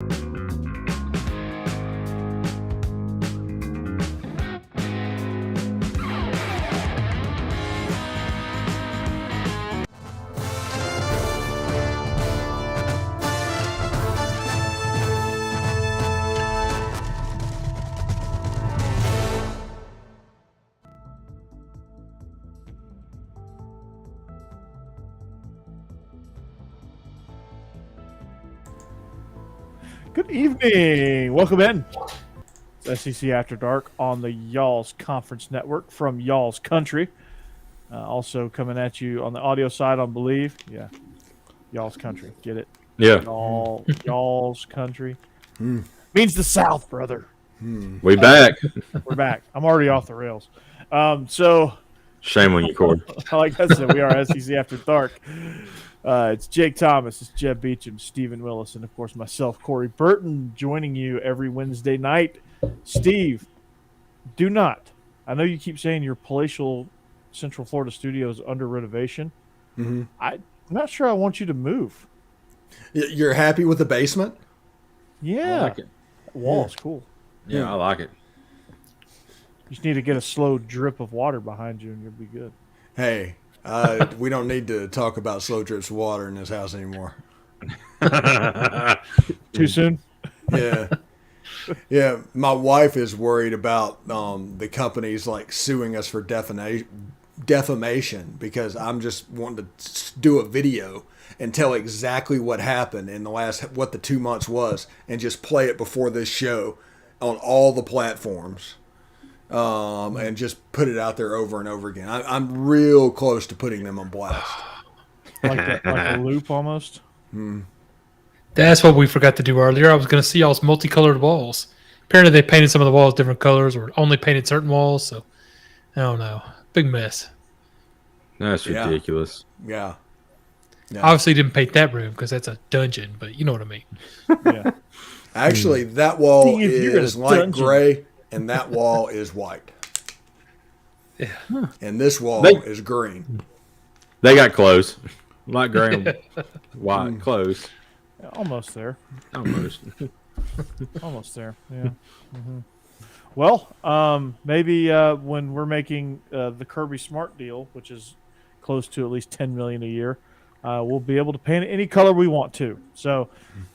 Good evening. Welcome in. It's SEC After Dark on the Y'all's Conference Network from Y'all's Country. Also coming at you on the audio side on Bleav. Yeah. Y'all's Country. Get it? Yeah. Y'all's Country. Means the South, brother. We back. We're back. I'm already off the rails. So Shame on you, Corey. like I said, we are SEC After Dark. It's Jake Thomas, it's Jeb Beechum, Stephen Willis, and of course myself, Corey Burton, joining you every Wednesday night. Steve, do not. I know you keep saying your palatial Central Florida studio is under renovation. Mm-hmm. I'm not sure I want you to move. You're happy with the basement? Yeah. I like it. Wall's cool. Yeah, I like it. You just need to get a slow drip of water behind you and you'll be good. Hey, we don't need to talk about slow drips of water in this house anymore. Too soon? Yeah. Yeah, my wife is worried about the companies like suing us for defamation because I'm just wanting to do a video and tell exactly what happened in what the 2 months was and just play it before this show on all the platforms. And just put it out there over and over again. I'm real close to putting them on blast. Like a loop almost? That's what we forgot to do earlier. I was going to see y'all's multicolored walls. Apparently they painted some of the walls different colors or only painted certain walls. So, I don't know. Big mess. That's ridiculous. Yeah. Obviously didn't paint that room because that's a dungeon, but you know what I mean. Yeah. Actually, that wall See, if you're in is a light dungeon. gray, and that wall is white. Yeah. And this wall is green. They got close. Light gray and white. Close. Yeah, almost there. Almost. Almost there. Yeah. Well, maybe when we're making the Kirby Smart deal, which is close to at least $10 million a year, we'll be able to paint it any color we want to. So,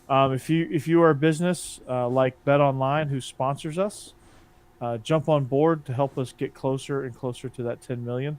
if you are a business like Bet Online, who sponsors us, jump on board to help us get closer and closer to that $10 million.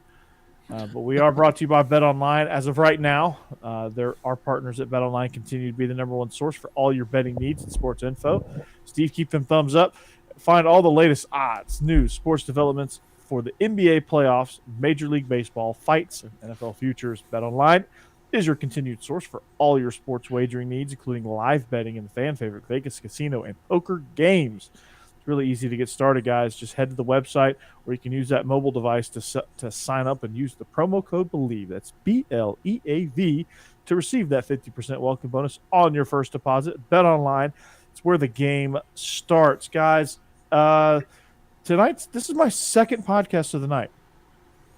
But we are brought to you by Bet Online. As of right now, our partners at Bet Online continue to be the number one source for all your betting needs and sports info. Steve, keep them thumbs up. Find all the latest odds, news, sports developments for the NBA playoffs, Major League Baseball, fights, and NFL futures. Bet Online is your continued source for all your sports wagering needs, including live betting and the fan favorite Vegas casino and poker games. It's really easy to get started, guys. Just head to the website, or you can use that mobile device to sign up and use the promo code Bleav. That's BLEAV to receive that 50% welcome bonus on your first deposit. Bet Online, it's where the game starts, guys. Tonight, this is my second podcast of the night.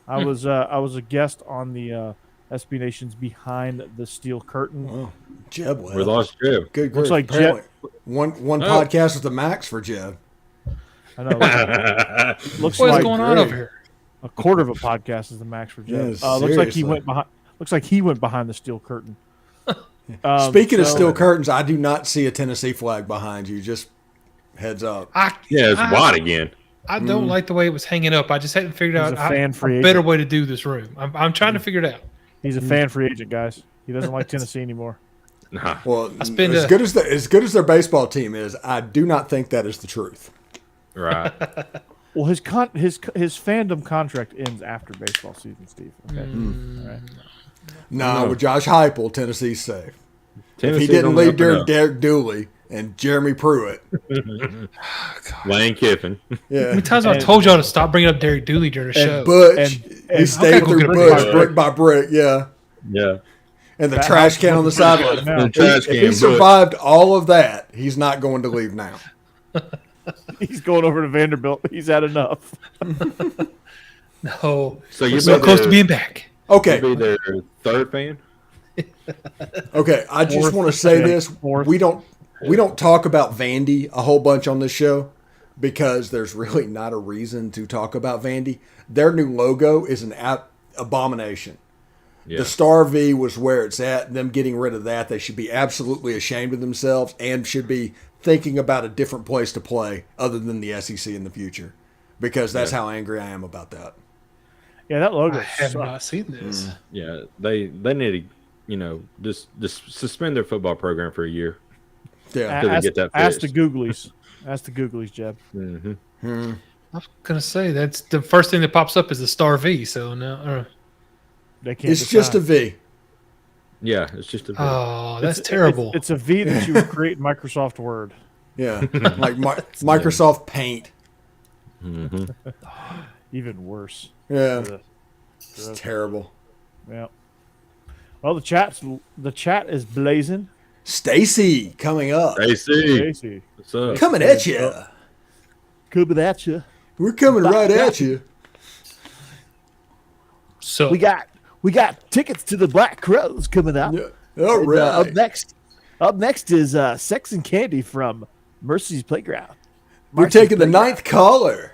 I was a guest on the SB Nation's Behind the Steel Curtain. Oh, Jeb, We lost Jeb. Good. Looks like Apparently, one podcast with the max for Jeb. I know. Looks What's like going on over here? a quarter of a podcast is the max for Jeb. Yeah, Looks like he seriously. went behind. Looks like he went behind the steel curtain. Speaking of steel curtains, I do not see a Tennessee flag behind you. Just heads up. Yeah, it's white again. I don't like the way it was hanging up. I just hadn't figured He's out a fan free a better agent. way to do this room. I'm trying to figure it out. He's a fan free agent, guys. He doesn't like Tennessee anymore. Nah. Well, spend as good as their baseball team is, I do not think that is the truth. Right. Well, his fandom contract ends after baseball season, Steve. Okay. All right. No, with Josh Heupel, Tennessee's safe. If Tennessee's he didn't on the leave up and during up. Derek Dooley and Jeremy Pruitt. Lane Kiffin. Yeah. How many times have I told y'all to stop bringing up Derek Dooley during the show? And Butch. And He stayed go through get a Butch brick. brick by brick, yeah. Yeah. And the trash can on the sideline. now. The trash If he can. survived all of that, he's not going to leave now. He's going over to Vanderbilt. He's had enough. No. So We're you so be close to their- being back. Okay. be their third fan? Okay, I just Fourth want to say fan. this: Fourth. we don't We don't talk about Vandy a whole bunch on this show because there's really not a reason to talk about Vandy. Their new logo is an abomination. Yeah. The Star V was where it's at. Them getting rid of that, they should be absolutely ashamed of themselves and should be thinking about a different place to play other than the SEC in the future, because that's how angry I am about that. Yeah, that logo. I have not seen this. Yeah, they need to, just suspend their football program for a year. Yeah. Until they get that Ask the fixed. Googlies. Ask the Googlies, Jeb. Mm-hmm. I was gonna say that's the first thing that pops up is the Star V. So now, They can't. It's just a V. Yeah, it's just a oh, that's It's- terrible. It's a V that you would create in Microsoft Word. Yeah. Like Microsoft Paint. Even worse. Yeah. Ugh. It's terrible. Yeah. Well, the chat is blazing. Stacy coming up. AC. Casey, What's up? Coming at you. coming at you. We're coming right at you. So We got tickets to the Black Crows coming up. Yeah. All And, right. up next is Sex and Candy from Mercy's Playground. We're Marcy's taking the Playground. ninth caller.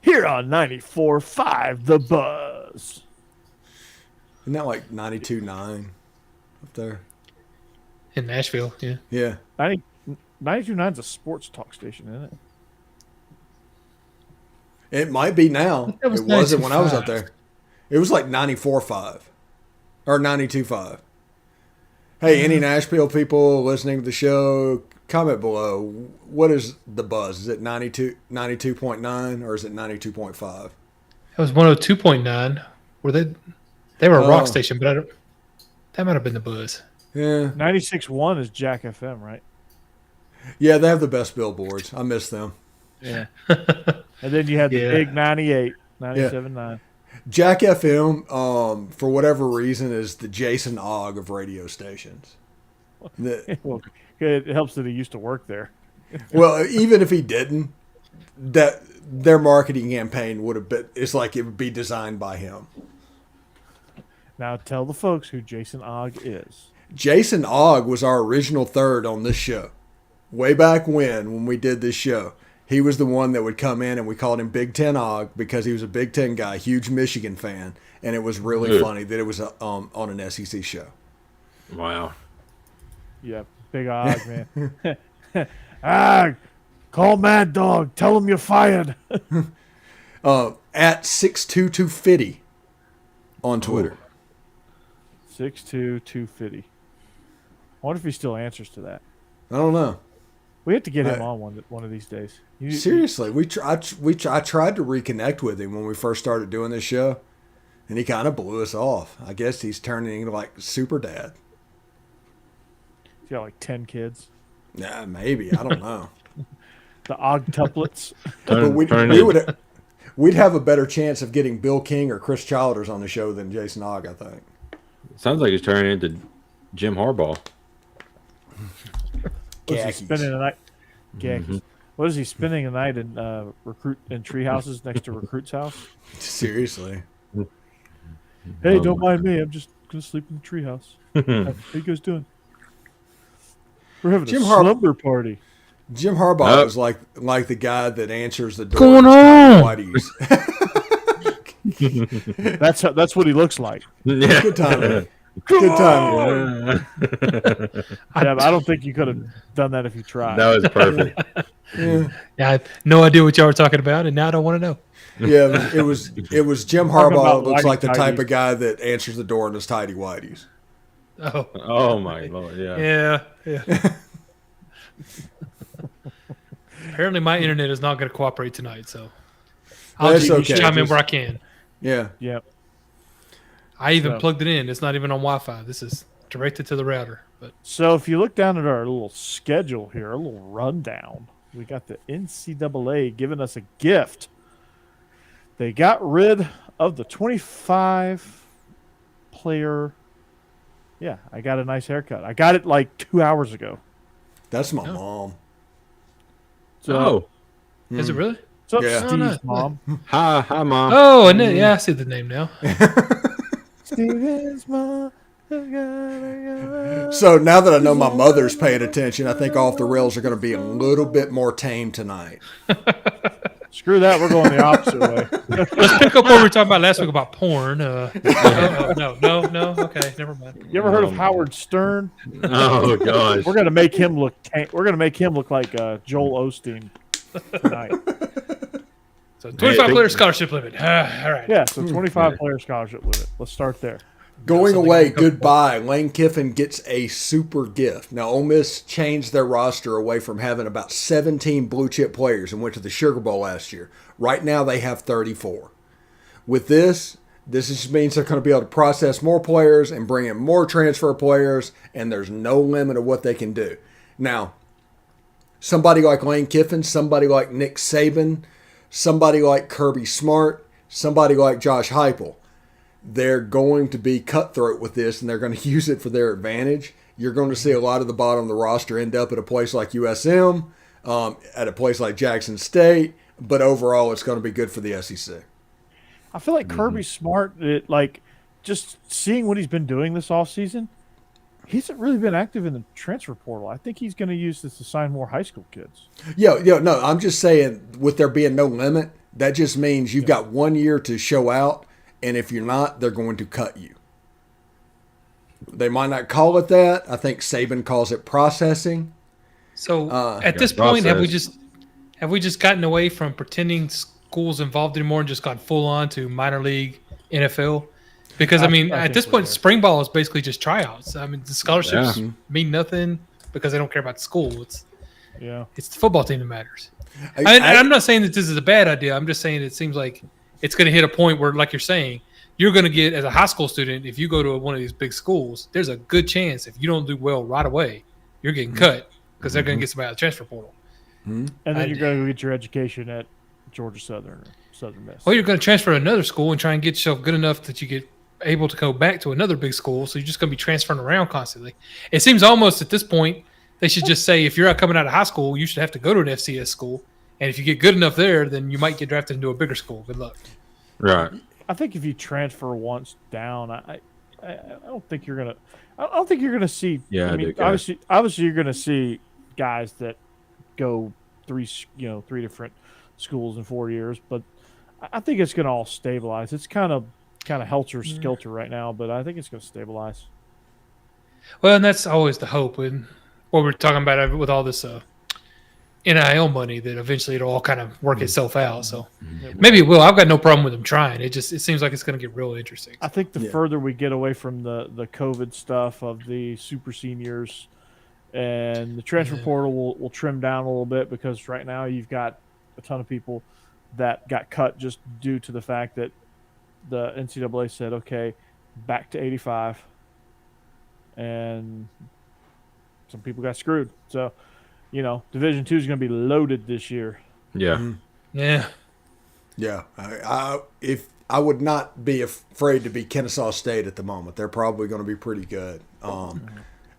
Here on 94.5 The Buzz. Isn't that like 92.9 up there? in Nashville, yeah. Yeah. 92.9 is a sports talk station, isn't it? It might be now. That was It wasn't when I was 92.5. up there. It was like 94.5 or 92.5. Hey, any Nashville people listening to the show, comment below. What is the buzz? Is it 92.9 or is it 92.5? It was 102.9. Were they were a rock station, but that might have been the buzz. Yeah. 96.1 is Jack FM, right? Yeah, they have the best billboards. I miss them. Yeah. And then you had the Yeah. big 98, 97.9. Jack FM, for whatever reason, is the Jason Ogg of radio stations. Well, it helps that he used to work there. Well, even if he didn't, that their marketing campaign would have been. It's like it would be designed by him. Now tell the folks who Jason Ogg is. Jason Ogg was our original third on this show. Way back when we did this show, he was the one that would come in and we called him Big Ten Ogg because he was a Big Ten guy, huge Michigan fan, and it was really funny that it was on an SEC show. Wow. Yeah, big Ogg, man. Call Mad Dog. Tell him you're fired. At 62250 on Twitter. 62250. I wonder if he still answers to that. I don't know. We have to get him on one of these days. Seriously, I tried to reconnect with him when we first started doing this show, and he kind of blew us off. I guess he's turning into like super dad. He's got like 10 kids. Yeah, maybe. I don't know. The Ogtuplets. But we'd have a better chance of getting Bill King or Chris Childers on the show than Jason Ogg, I think. Sounds like he's turning into Jim Harbaugh. Was he Khakis. spending the night? Khakis. What is he spending the night in tree houses next to Recruit's house? Seriously. Hey, don't mind me. I'm just gonna sleep in the tree house. How you guys doing? We're having Jim a Harbaugh- slumber party. Jim Harbaugh was like the guy that answers the door. Going on? That's what he looks like. Yeah. Good timing. Good timing. Yeah, but I don't think you could have done that if you tried. That was perfect. Yeah. Yeah, I had no idea what y'all were talking about, and now I don't want to know. Yeah, it was Jim Talking Harbaugh. about Looks like the type whitey-tighties. of guy that answers the door in his tidy whities. Oh, Oh my lord, yeah. yeah. Apparently, my internet is not going to cooperate tonight, so I'll That's just okay. chime in Just- where I can. Yeah. Yep. I even So- plugged it in. It's not even on Wi-Fi. This is directed to the router. But So if you look down at our little schedule here, a little rundown, we got the NCAA giving us a gift. They got rid of the 25 player. Yeah, I got a nice haircut. I got it like 2 hours ago. That's my mom. So, Oh, is it really? what's up, Yeah. Steve's Oh, no. mom? hi, mom. Oh, and then, yeah, I see the name now. Steve's mom. So now that I know my mother's paying attention, I think Off the Rails are going to be a little bit more tame tonight. Screw that. We're going the opposite way. Let's pick up what we were talking about last week about porn. No. Okay, never mind. You ever heard of Howard Stern? Oh gosh. We're gonna make him look. We're gonna make him look like Joel Osteen tonight. So 25 player scholarship limit. All right. Yeah. So 25 player scholarship limit. Let's start there. Going away, goodbye. Lane Kiffin gets a super gift. Now, Ole Miss changed their roster away from having about 17 blue chip players and went to the Sugar Bowl last year. Right now, they have 34. With this just means they're going to be able to process more players and bring in more transfer players, and there's no limit of what they can do. Now, somebody like Lane Kiffin, somebody like Nick Saban, somebody like Kirby Smart, somebody like Josh Heupel, they're going to be cutthroat with this, and they're going to use it for their advantage. You're going to see a lot of the bottom of the roster end up at a place like USM, at a place like Jackson State, but overall it's going to be good for the SEC. I feel like Kirby Smart, just seeing what he's been doing this offseason, he hasn't really been active in the transfer portal. I think he's going to use this to sign more high school kids. No, I'm just saying with there being no limit, that just means you've got 1 year to show out. And if you're not, they're going to cut you. They might not call it that. I think Saban calls it processing. So at this point, have we just gotten away from pretending schools involved anymore and just gone full on to minor league NFL? Because at this point, spring ball is basically just tryouts. I mean, the scholarships mean nothing because they don't care about the school. It's the football team that matters. I'm not saying that this is a bad idea. I'm just saying it seems like it's going to hit a point where, like you're saying, you're going to get, as a high school student, if you go to one of these big schools, there's a good chance if you don't do well right away, you're getting cut because they're going to get somebody out of the transfer portal. And then you're going to get your education at Georgia Southern or Southern Miss. Well, you're going to transfer to another school and try and get yourself good enough that you get able to go back to another big school, so you're just going to be transferring around constantly. It seems almost at this point they should just say if you're coming out of high school, you should have to go to an FCS school, and if you get good enough there, then you might get drafted into a bigger school. Good luck. Right. I think if you transfer once down, I don't think you're gonna. I don't think you're gonna see. Yeah, I mean, obviously, you're gonna see guys that go three different schools in 4 years, but I think it's gonna all stabilize. It's kind of helter skelter right now, but I think it's gonna stabilize. Well, and that's always the hope, and what we're talking about with all this NIL money, that eventually it'll all kind of work itself out. So maybe it will. I've got no problem with them trying. It seems like it's going to get real interesting. I think the further we get away from the COVID stuff of the super seniors and the transfer portal will trim down a little bit, because right now you've got a ton of people that got cut just due to the fact that the NCAA said, okay, back to 85, and some people got screwed. So, Division II is going to be loaded this year. Yeah. Yeah. Yeah. I would not be afraid to be Kennesaw State at the moment. They're probably going to be pretty good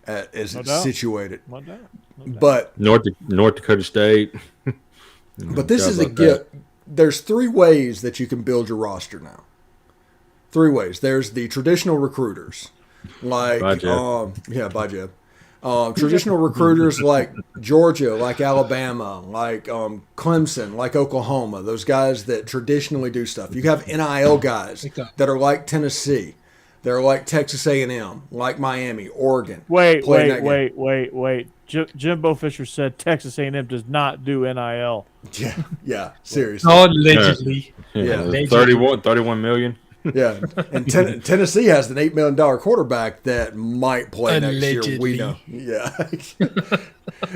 as it's situated. No doubt. But North Dakota State. But this is a gift. There's 3 ways that you can build your roster now. 3 ways. There's the traditional recruiters, like Bye, Jeb. Bye, Jeb. Traditional recruiters like Georgia, like Alabama, like Clemson, like Oklahoma, those guys that traditionally do stuff. You have NIL guys that are like Tennessee. They're like Texas A&M, like Miami, Oregon. Wait. Jimbo Fisher said Texas A&M does not do NIL. Yeah, seriously. Allegedly. Yeah, 31 million. Yeah, and Tennessee has an $8 million quarterback that might play next year. We know. Yeah.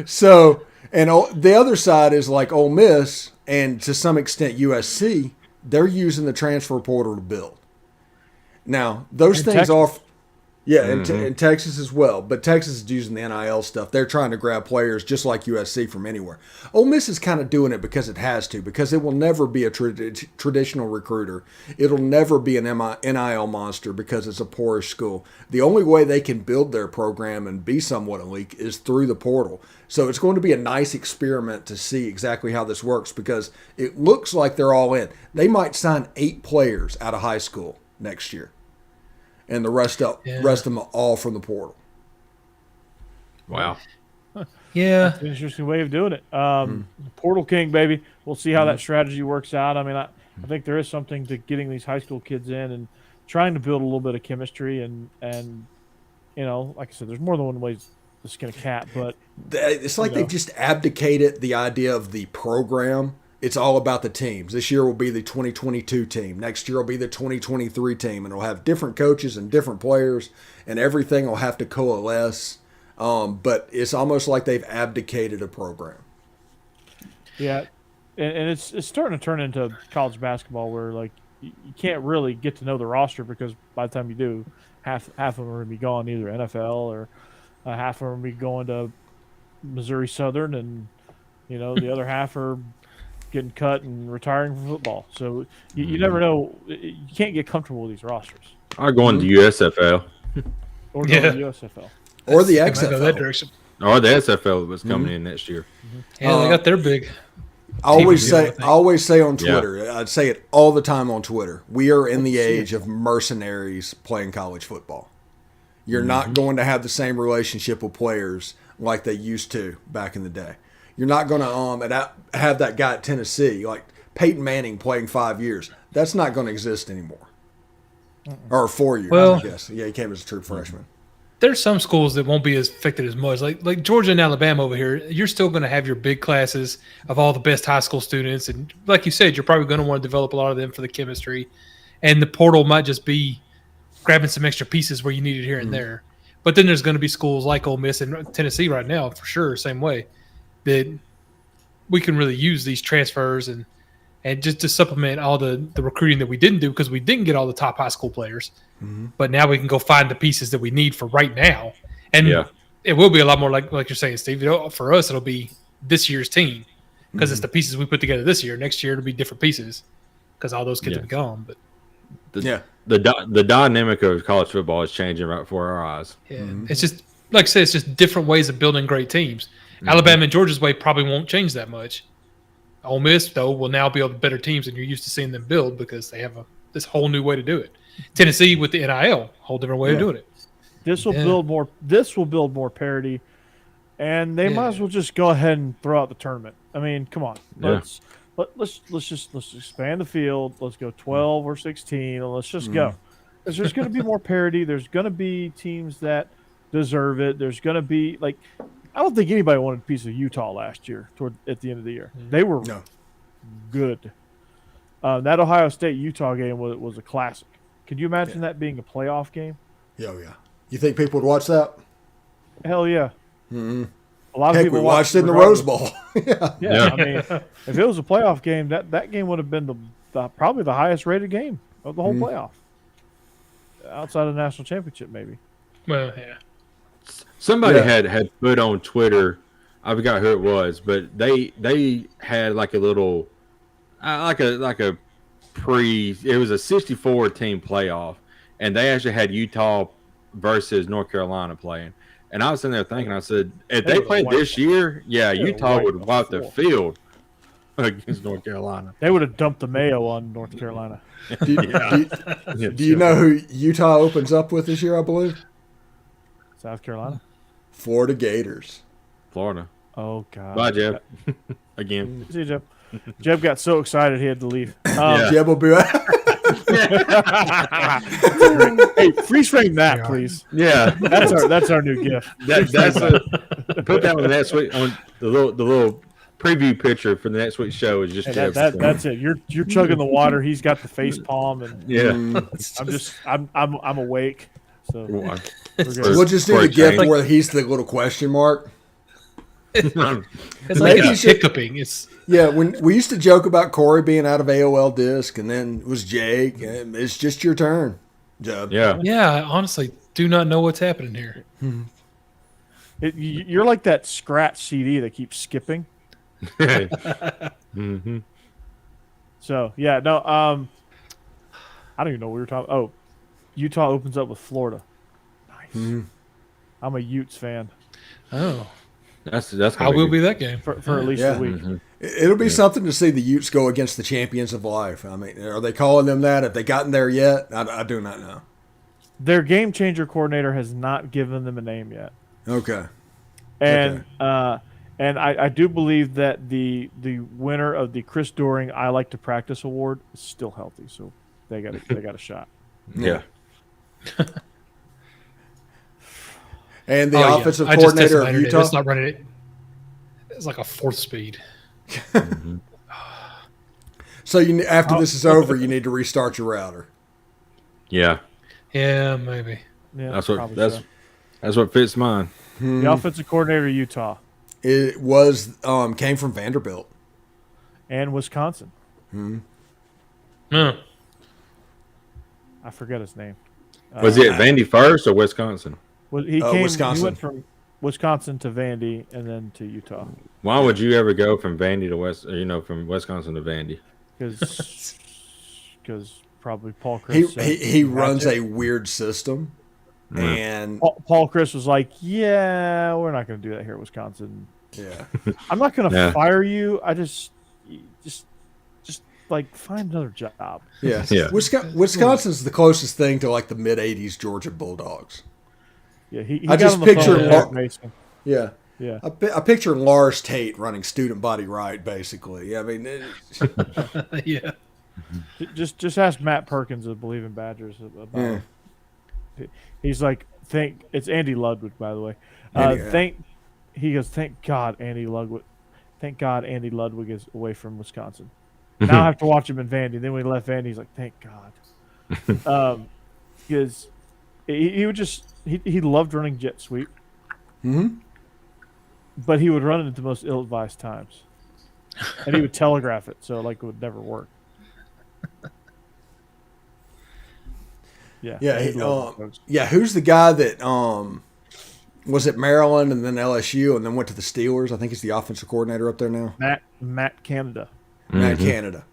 So, and the other side is like Ole Miss, and to some extent USC. They're using the transfer portal to build. Now, those things Texas. are. Yeah, and Texas as well. But Texas is using the NIL stuff. They're trying to grab players just like USC from anywhere. Ole Miss is kind of doing it because it has to, because it will never be a traditional recruiter. It'll never be an NIL monster because it's a poorish school. The only way they can build their program and be somewhat elite is through the portal. So it's going to be a nice experiment to see exactly how this works, because it looks like they're all in. They might sign 8 players out of high school next year. and the rest of them are all from the portal. Wow. Yeah. That's an interesting way of doing it. Portal King, baby. We'll see how that strategy works out. I mean, I think there is something to getting these high school kids in and trying to build a little bit of chemistry and you know, like I said, there's more than one way to skin a cat, but it's like they've just abdicated the idea of the program. It's all about the teams. This year will be the 2022 team. Next year will be the 2023 team, and it'll have different coaches and different players, and everything will have to coalesce. But it's almost like they've abdicated a program. Yeah, and it's starting to turn into college basketball where like you can't really get to know the roster because by the time you do, half of them are going to be gone, either NFL or half of them will be going to Missouri Southern, and you know the other half are getting cut and retiring from football. So you never know. You can't get comfortable with these rosters. Or going to USFL. Or going to USFL. Or the Go XFL. that direction. Or the SFL was coming in next year. Yeah, they got their big. I always say on Twitter, I'd say it all the time on Twitter, we are in the age of mercenaries playing college football. You're not going to have the same relationship with players like they used to back in the day. You're not going to have that guy at Tennessee, like Peyton Manning playing 5 years. That's not going to exist anymore. Or 4 years, I guess. Yeah, he came as a true freshman. There's some schools that won't be as affected as much. Like Georgia and Alabama over here, you're still going to have your big classes of all the best high school students. And like you said, you're probably going to want to develop a lot of them for the chemistry. And the portal might just be grabbing some extra pieces where you need it here and there. But then there's going to be schools like Ole Miss and Tennessee right now, for sure, same way, that we can really use these transfers and just to supplement all the recruiting that we didn't do because we didn't get all the top high school players. But now we can go find the pieces that we need for right now. And it will be a lot more like you're saying, Steve. For us, it'll be this year's team because it's the pieces we put together this year. Next year, it'll be different pieces because all those kids will be gone. But the dynamic of college football is changing right before our eyes. Yeah, it's just like I said, it's just different ways of building great teams. Alabama and Georgia's way probably won't change that much. Ole Miss, though, will now build better teams than you're used to seeing them build because they have this whole new way to do it. Tennessee with the NIL, whole different way of doing it. This will build more. This will build more parity, and they might as well just go ahead and throw out the tournament. I mean, come on, let's expand the field. Let's go 12 or 16, and let's just go. Because there's going to be more parity. There's going to be teams that deserve it. There's going to be I don't think anybody wanted a piece of Utah last year at the end of the year. They were good. That Ohio State-Utah game was a classic. Could you imagine that being a playoff game? Yeah. You think people would watch that? Hell yeah. Mm-hmm. A lot of people we watched it in the Rose Bowl. yeah. I mean, if it was a playoff game, that game would have been probably the highest rated game of the whole playoff. Outside of the national championship, maybe. Well, yeah. Somebody had put on Twitter, I forgot who it was, but they had like a little, like a it was a 64 team playoff, and they actually had Utah versus North Carolina playing. And I was sitting there thinking, I said, if they played this year, Utah would wipe the field against North Carolina. They would have dumped the mayo on North Carolina. Do you know who Utah opens up with this year, I believe? South Carolina? Florida Gators. Florida. Oh, God. Bye, Jeb. Again. See you, Jeb. Jeb got so excited he had to leave. Jeb will be back. Hey, freeze frame that, please. Yeah, that's our new gift. Put that on the next week on the little preview picture for the next week's show is just that's it. You're chugging the water. He's got the face palm, and I'm awake. So we'll just do the gift where he's the little question mark. It's like it's hiccuping. When we used to joke about Corey being out of AOL disc, and then it was Jake. And it's just your turn, Jeb. Yeah. I honestly do not know what's happening here. You're like that scratch CD that keeps skipping. So I don't even know what we were talking. Oh, Utah opens up with Florida. Nice. I'm a Utes fan. Oh. That's how will be that game for at least a week. It'll be something to see the Utes go against the champions of life. I mean, are they calling them that? Have they gotten there yet? I do not know. Their game changer coordinator has not given them a name yet. Okay. And I do believe that the winner of the Chris Doering I Like to Practice Award is still healthy, so they got a shot. Yeah. And the offensive coordinator of Utah. It's not running it. It's like a 4th speed. So after this is over, you need to restart your router. Yeah. Yeah, maybe. Yeah, that's what fits mine. The offensive coordinator of Utah. It was came from Vanderbilt and Wisconsin. I forget his name. Was it Vandy first or Wisconsin? He went from Wisconsin to Vandy and then to Utah. Why would you ever go from Vandy to from Wisconsin to Vandy? Because probably Paul Chris. He runs a weird system, and Paul Chris was like, "Yeah, we're not going to do that here at Wisconsin. Yeah, I'm not going to fire you. I just like find another job." Yeah. Wisconsin's the closest thing to like the mid '80s Georgia Bulldogs. Yeah, he I just picture Yeah. I picture Lars Tate running student body right, basically. I mean, yeah. Just ask Matt Perkins of Bleav In Badgers about it. He's like, it's Andy Ludwig, by the way. He goes, thank God Andy Ludwig is away from Wisconsin. Now I have to watch him in Vandy. Then when he left Vandy, he's like, thank God. Because he would he loved running jet sweep. But he would run it at the most ill-advised times. And he would telegraph it, so it would never work. Yeah. Who's the guy that was at Maryland and then LSU and then went to the Steelers? I think he's the offensive coordinator up there now. Matt Canada. Matt Canada.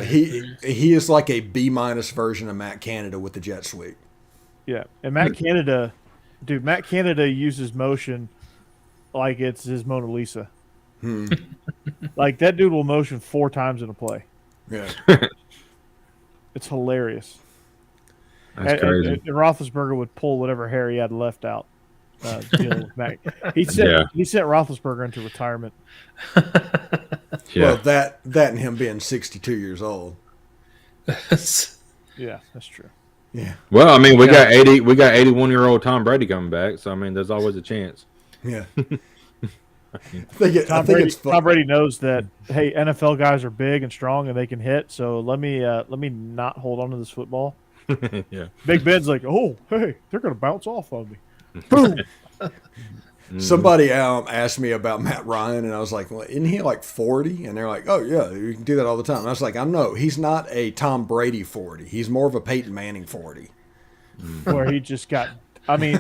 He is like a B- version of Matt Canada with the jet sweep. Yeah, and Matt Canada uses motion like it's his Mona Lisa. Like that dude will motion 4 times in a play. Yeah. It's hilarious. That's crazy. And Roethlisberger would pull whatever hair he had left out dealing with Matt. He sent Roethlisberger into retirement. Well, that and him being 62 years old. Yeah, that's true. Yeah. Well, I mean, we got 81-year-old Tom Brady coming back, so I mean, there's always a chance. Yeah. Tom Brady knows that hey, NFL guys are big and strong and they can hit, so let me not hold on to this football. Yeah. Big Ben's like, oh, hey, they're gonna bounce off on me. Boom. Somebody asked me about Matt Ryan, and I was like, well, isn't he like 40? And they're like, oh, yeah, you can do that all the time. And I was like, I know. He's not a Tom Brady 40. He's more of a Peyton Manning 40. Where he just got – I mean,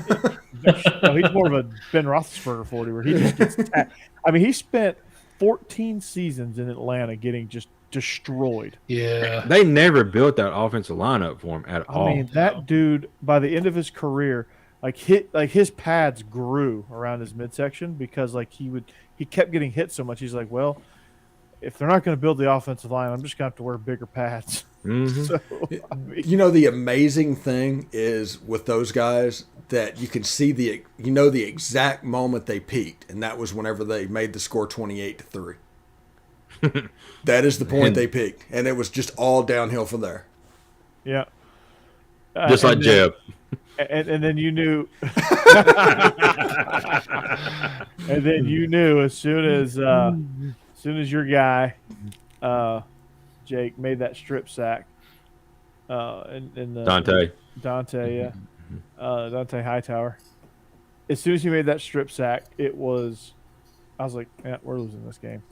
he's more of a Ben Roethlisberger 40 where he just gets – I mean, he spent 14 seasons in Atlanta getting just destroyed. Yeah. They never built that offensive lineup for him at all. I mean, that dude, by the end of his career – his pads grew around his midsection because he kept getting hit so much. He's like, well, if they're not going to build the offensive line, I'm just going to have to wear bigger pads. Mm-hmm. So, the amazing thing is with those guys that you can see the exact moment they peaked, and that was whenever they made the score 28-3. That is the point they peaked, and it was just all downhill from there. Yeah, just like Jeb. And then you knew, as soon as your guy, Jake, made that strip sack, Dante Hightower. As soon as he made that strip sack, I was like, yeah, we're losing this game.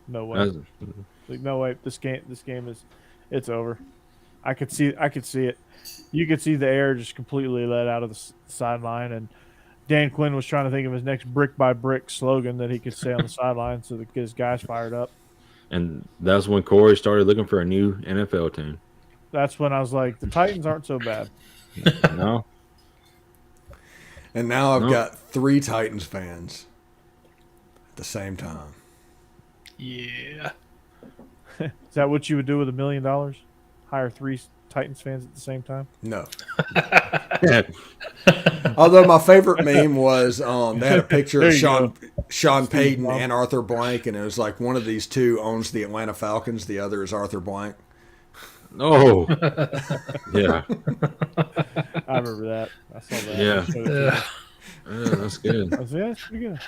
No way. No way. This game it's over. I could see it. You could see the air just completely let out of the sideline, and Dan Quinn was trying to think of his next brick by brick slogan that he could say on the sideline so that get his guys fired up. And that's when Corey started looking for a new NFL team. That's when I was like, the Titans aren't so bad. No. And now I've got 3 Titans fans at the same time. Yeah. Is that what you would do with $1 million? Hire 3 Titans fans at the same time? No. Although my favorite meme was they had a picture of Sean Payton and Arthur Blank, and it was like one of these two owns the Atlanta Falcons, the other is Arthur Blank. Oh, yeah. I remember that. I saw that. Yeah, that's good. That's pretty good.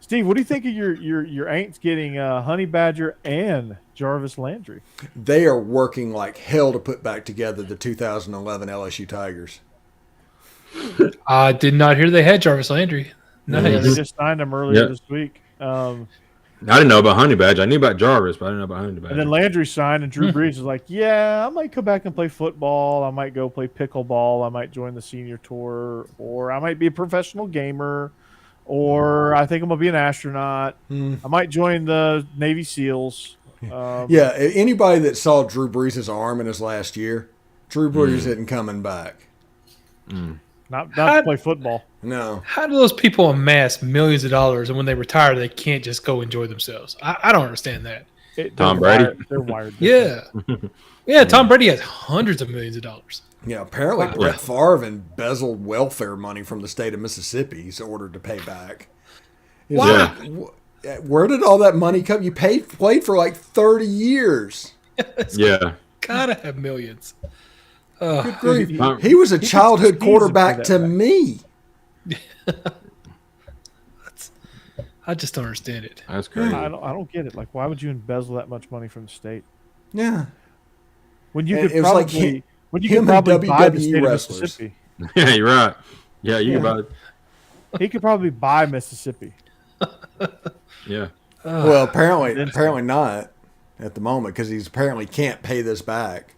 Steve, what do you think of your Aints getting Honey Badger and Jarvis Landry? They are working like hell to put back together the 2011 LSU Tigers. I did not hear they had Jarvis Landry. Nice. Yeah, they just signed him earlier this week. I didn't know about Honey Badger. I knew about Jarvis, but I didn't know about Honey Badger. And then Landry signed, and Drew Brees was like, yeah, I might come back and play football. I might go play pickleball. I might join the senior tour, or I might be a professional gamer. Or I think I'm going to be an astronaut. I might join the Navy SEALs. Yeah, anybody that saw Drew Brees' arm in his last year, Drew Brees isn't coming back. Not to play football. No. How do those people amass millions of dollars, and when they retire, they can't just go enjoy themselves? I don't understand that. Tom Brady? They're wired. Yeah. Yeah, Tom Brady has hundreds of millions of dollars. Yeah, apparently Brett Favre embezzled welfare money from the state of Mississippi. He's ordered to pay back. Wow. Like, where did all that money come? You played for like 30 years. Yeah. Gotta have millions. Good grief. He was a childhood quarterback to me. I just don't understand it. That's crazy. I don't get it. Like, why would you embezzle that much money from the state? Yeah. When you could probably buy the state of Mississippi. Yeah, you're right. Yeah, you could buy it. He could probably buy Mississippi. Yeah. Well, apparently not at the moment, because he's apparently can't pay this back.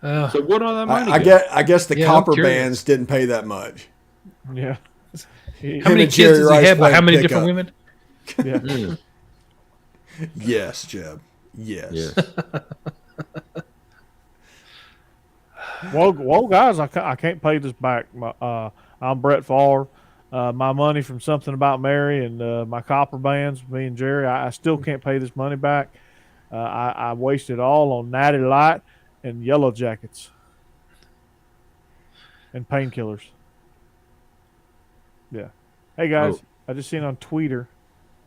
So what all that money? I guess the copper bands didn't pay that much. Yeah. How many kids does he have? How many different women? Yeah. Yes, Jeb. Yes. Well, guys, I can't pay this back. I'm Brett Favre. My money from Something About Mary and my copper bands, me and Jerry, I still can't pay this money back. I wasted all on Natty Light and Yellow Jackets and painkillers. Yeah. Hey, guys, I just seen on Twitter,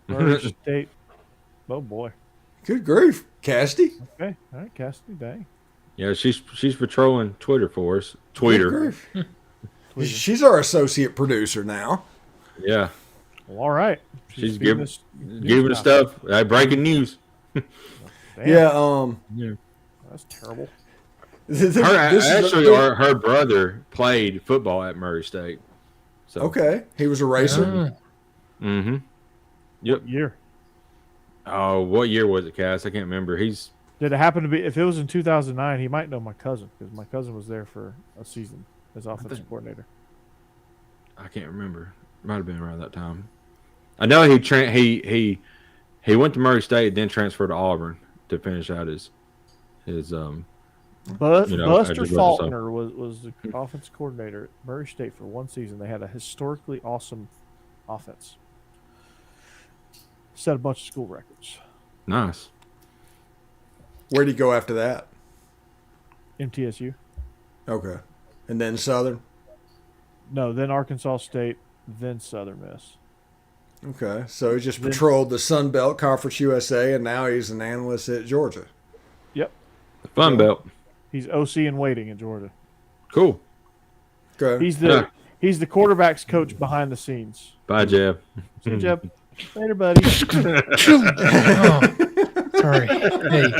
Murray State. Oh, boy. Good grief, Cassidy. Okay. All right, Cassidy, dang. Yeah, she's patrolling Twitter for us. Twitter. She's our associate producer now. Yeah. Well, all right. She's giving us stuff. Breaking news. Damn. Yeah. That's terrible. Her brother played football at Murray State. So. Okay. He was a racer? Mm-hmm. Yep. What year? Oh, what year was it, Cass? I can't remember. Did it happen to be, if it was in 2009, he might know my cousin, because my cousin was there for a season as offensive coordinator. I can't remember. Might have been around that time. I know he went to Murray State, then transferred to Auburn to finish out his Buster Faulkner was the offensive coordinator at Murray State for one season. They had a historically awesome offense. Set a bunch of school records. Nice. Where'd he go after that? MTSU. Okay. And then Southern? No, then Arkansas State, then Southern Miss. Okay. So he just patrolled the Sun Belt Conference USA, and now he's an analyst at Georgia. Yep. The Fun Belt. He's OC in waiting at Georgia. Cool. Okay. He's the quarterback's coach behind the scenes. Bye, Jeb. See you, Jeb. Later, buddy. Sorry. Hey.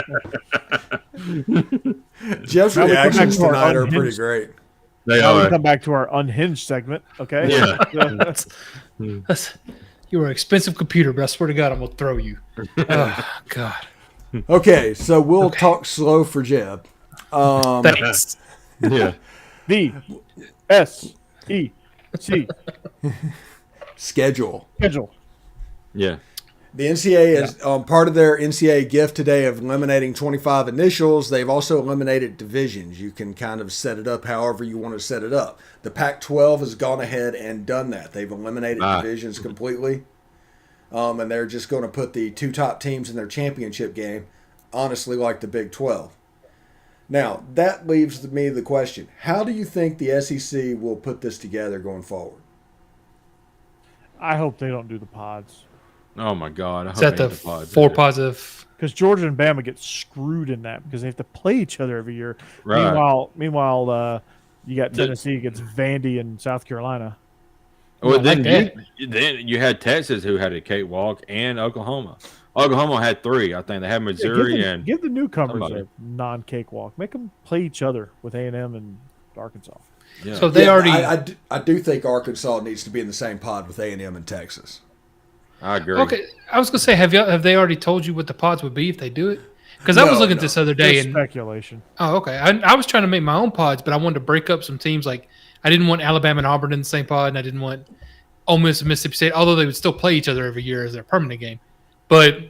Jeff's reactions tonight are pretty great. They now are. we come back to our unhinged segment, okay? Yeah. You're an expensive computer, but I swear to God, I'm going to throw you. Oh, God. Okay, so we'll talk slow for Jeb. Thanks. Yeah. VSEC. Schedule. Yeah. The NCAA is part of their NCAA gift today of eliminating 25 initials. They've also eliminated divisions. You can kind of set it up however you want to set it up. The Pac-12 has gone ahead and done that. They've eliminated divisions completely. And they're just going to put the two top teams in their championship game, honestly, like the Big 12. Now, that leaves me the question. How do you think the SEC will put this together going forward? I hope they don't do the pods. Oh, my God. I Is hope that they the do pods. 4 pods of... Because Georgia and Bama get screwed in that because they have to play each other every year. Right. Meanwhile, you got Tennessee against Vandy and South Carolina. Well, like then you had Texas who had a cakewalk and Oklahoma. Oklahoma had 3, I think. They had Missouri and give the newcomers somebody. a non-cakewalk. Make them play each other with A&M and Arkansas. Yeah. So they already... I do think Arkansas needs to be in the same pod with A&M and Texas. I agree. Okay, I was gonna say, have they already told you what the pods would be if they do it? Because I was looking at this other day Just and speculation. oh, okay, I was trying to make my own pods, but I wanted to break up some teams. Like I didn't want Alabama and Auburn in the same pod, and I didn't want Ole Miss and Mississippi State, although they would still play each other every year as their permanent game. But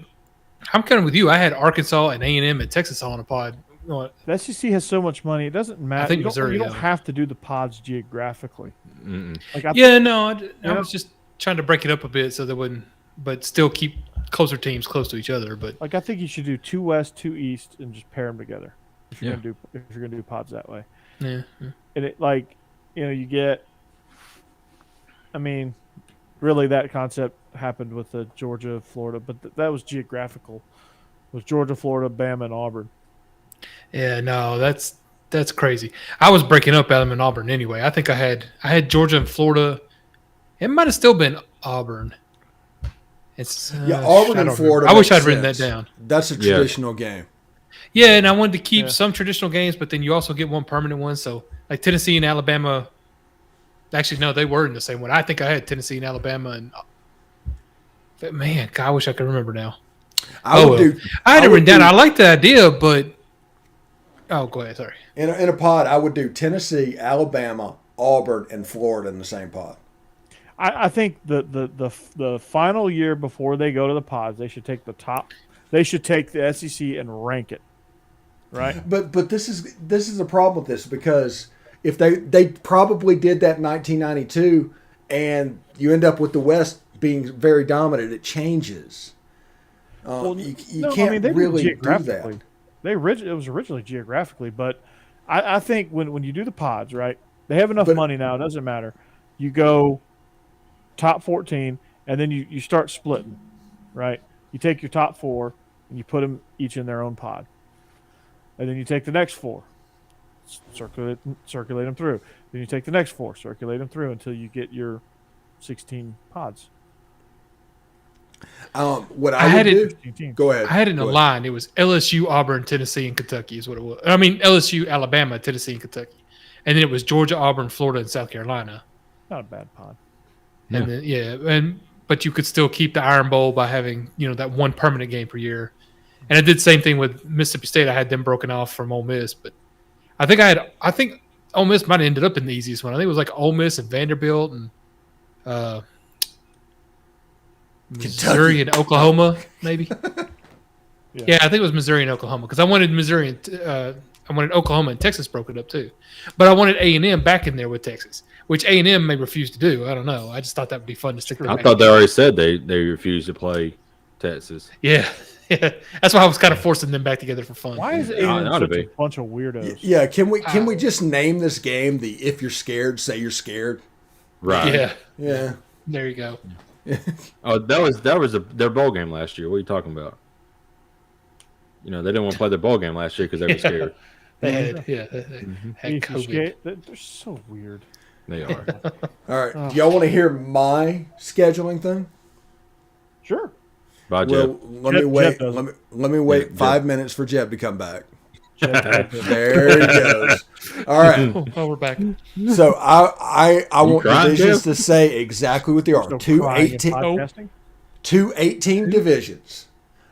I'm kind of with you. I had Arkansas and A&M and Texas all in a pod. The SEC has so much money; it doesn't matter. I think you don't, Missouri, you don't though. have to do the pods geographically. Like I was just trying to break it up a bit so they wouldn't, but still keep closer teams close to each other. But I think you should do 2 West, 2 East, and just pair them together. If you're gonna do pods that way. yeah. And it you get. I mean, really, that concept happened with the Georgia, Florida, but that was geographical. It was Georgia, Florida, Bama, and Auburn. Yeah, no, that's crazy. I was breaking up Alabama and Auburn anyway. I think I had Georgia and Florida. It might have still been Auburn. It's Auburn and Florida. I wish I'd written that down. That's a traditional game. Yeah, and I wanted to keep some traditional games, but then you also get one permanent one. So like Tennessee and Alabama. Actually, no, they were in the same one. I think I had Tennessee and Alabama, and man, God, I wish I could remember now. I had it written down. I like the idea, but go ahead. Sorry. In a pod, I would do Tennessee, Alabama, Auburn, and Florida in the same pod. I think the final year before they go to the pods, they should take the top. They should take the SEC and rank it, right? But this is the problem with this because if they probably did that in 1992, and you end up with the West being very dominant, it changes. You can't really do that. It was originally geographically, but I think when you do the pods, right, they have enough money now. It doesn't matter. You go top 14, and then you start splitting, right? You take your top 4, and you put them each in their own pod. And then you take the next 4, circulate them through. Then you take the next 4, circulate them through until you get your 16 pods. What I would do? Go ahead. I had it in a line. It was LSU, Auburn, Tennessee, and Kentucky is what it was. I mean, LSU, Alabama, Tennessee, and Kentucky. And then it was Georgia, Auburn, Florida, and South Carolina. Not a bad pod. And then, but you could still keep the Iron Bowl by having that one permanent game per year. And I did the same thing with Mississippi State. I had them broken off from Ole Miss, but I think Ole Miss might have ended up in the easiest one. I think it was like Ole Miss and Vanderbilt and Missouri and Oklahoma, maybe. Yeah, I think it was Missouri and Oklahoma because I wanted Missouri and I wanted Oklahoma and Texas broken up too, but I wanted A&M back in there with Texas, which A&M may refuse to do. I don't know. I just thought that would be fun to stick around. I thought they already said they refused to play Texas. Yeah. That's why I was kind of forcing them back together for fun. Why is A&M such a bunch of weirdos? Yeah, can we just name this game the "If you're scared, say you're scared"? Right. Yeah. There you go. Oh, that was their bowl game last year. What are you talking about? They didn't want to play their bowl game last year because they were scared. They had COVID. They're so weird. They are. All right. Do y'all want to hear my scheduling thing? Sure. Bye, Jeb. Let me wait 5 minutes for Jeb to come back. There he goes. All right. Oh, we're back. So I want divisions to say exactly what they are. Two 18 divisions.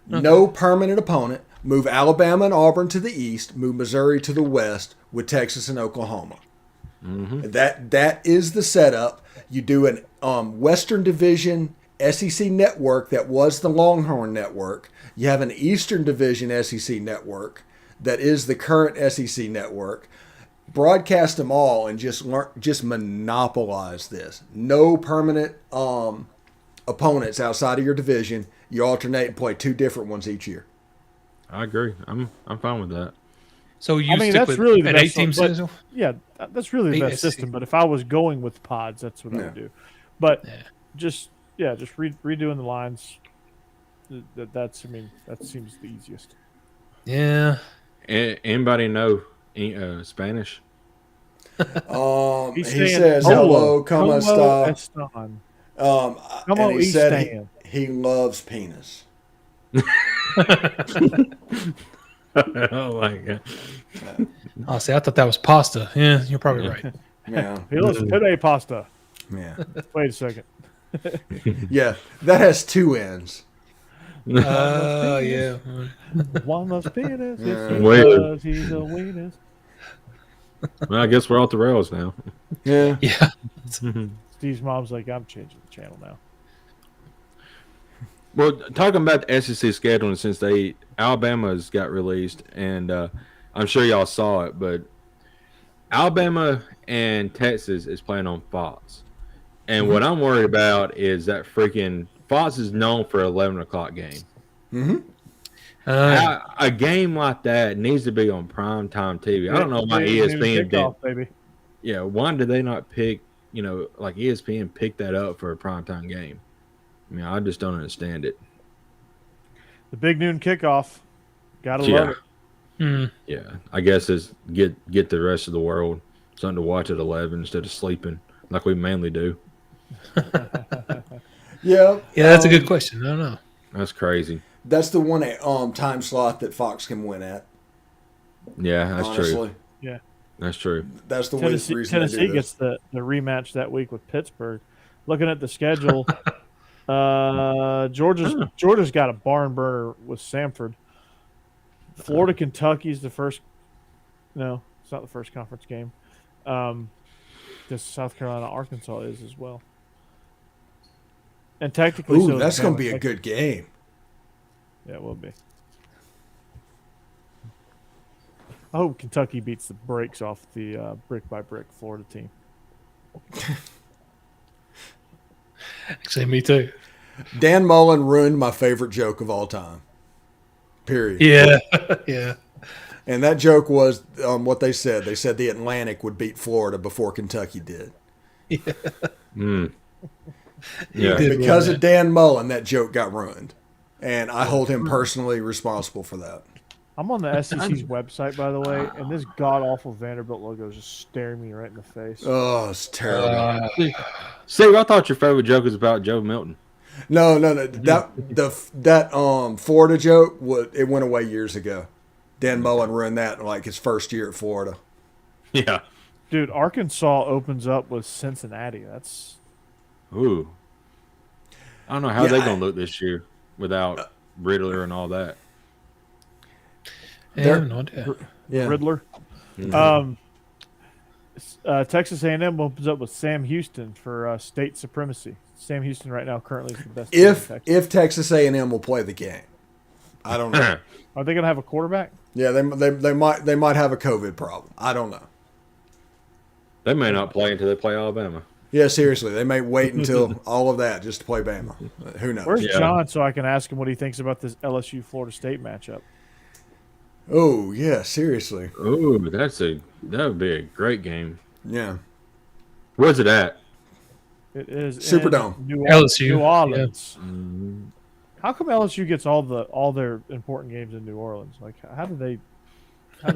No permanent opponent. Move Alabama and Auburn to the east. Move Missouri to the west with Texas and Oklahoma. Mm-hmm. That is the setup. You do an Western Division SEC network that was the Longhorn Network. You have an Eastern Division SEC network that is the current SEC network. Broadcast them all and just monopolize this. No permanent opponents outside of your division. You alternate and play 2 different ones each year. I agree. I'm fine with that. So you stick that's with really the an best 8-team one, schedule? Yeah, that's really the best SEC. system. But if I was going with pods, that's what I would do. But just redoing the lines. That seems the easiest. Yeah. Anybody know Spanish? He saying, says hello, como esta? Están. And he said he loves penis. Oh my god! Oh, see, I thought that was pasta. Yeah, you're probably right. Yeah. He loves penne pasta. Yeah. Wait a second. Yeah, that has two ends. Yeah. One loves penis. Wait. He's a weenus. Well, I guess we're off the rails now. Yeah. Yeah. Steve's mom's like, I'm changing the channel now. Well, talking about the SEC scheduling, since Alabama's got released, and I'm sure y'all saw it, but Alabama and Texas is playing on Fox. And what I'm worried about is that freaking Fox is known for 11 o'clock game. Mm-hmm. A game like that needs to be on primetime TV. I don't know why ESPN did. Baby. Yeah, why did they not pick, like ESPN picked that up for a primetime game? I mean, I just don't understand it. The big noon kickoff. Gotta love it. Mm. Yeah, I guess it's get the rest of the world something to watch at 11 instead of sleeping like we mainly do. Yeah. Yeah, that's a good question. I don't know. That's crazy. That's the one time slot that Fox can win at. Yeah, that's honestly. true. Yeah. That's true. That's the Tennessee, reason Tennessee they do gets the rematch that week with Pittsburgh. Looking at the schedule, Georgia's got a barn burner with Samford. Florida, Kentucky's the first. No, it's not the first conference game. Just South Carolina, Arkansas is as well. And technically, Ooh, that's going to be a good game. Yeah, it will be. I hope Kentucky beats the brakes off the brick by brick Florida team. Actually, me too. Dan Mullen ruined my favorite joke of all time. Period. Yeah. Yeah. And that joke was what they said. They said the Atlantic would beat Florida before Kentucky did. Yeah. Mm. Yeah. Because of Dan Mullen, that joke got ruined. And I hold him personally responsible for that. I'm on the SEC's website, by the way, and this god-awful Vanderbilt logo is just staring me right in the face. Oh, it's terrible. See, I thought your favorite joke was about Joe Milton. No. That Florida joke, it went away years ago. Dan Mullen ruined that in like his first year at Florida. Yeah. Dude, Arkansas opens up with Cincinnati. That's... Ooh. I don't know how they're going to look this year without Riddler and all that. Riddler. Mm-hmm. Texas A&M opens up with Sam Houston for state supremacy. Sam Houston right now currently is the best team in Texas. If Texas A&M will play the game, I don't know. Are they going to have a quarterback? Yeah, they might have a COVID problem. I don't know. They may not play until they play Alabama. Yeah, seriously, they may wait until all of that just to play Bama. Who knows? Where's John so I can ask him what he thinks about this LSU Florida State matchup? Oh yeah, seriously. Oh, that would be a great game. Yeah. Where's it at? It is Superdome. New LSU. Orleans. Yeah. Mm, How come LSU gets all their important games in New Orleans? Like, how did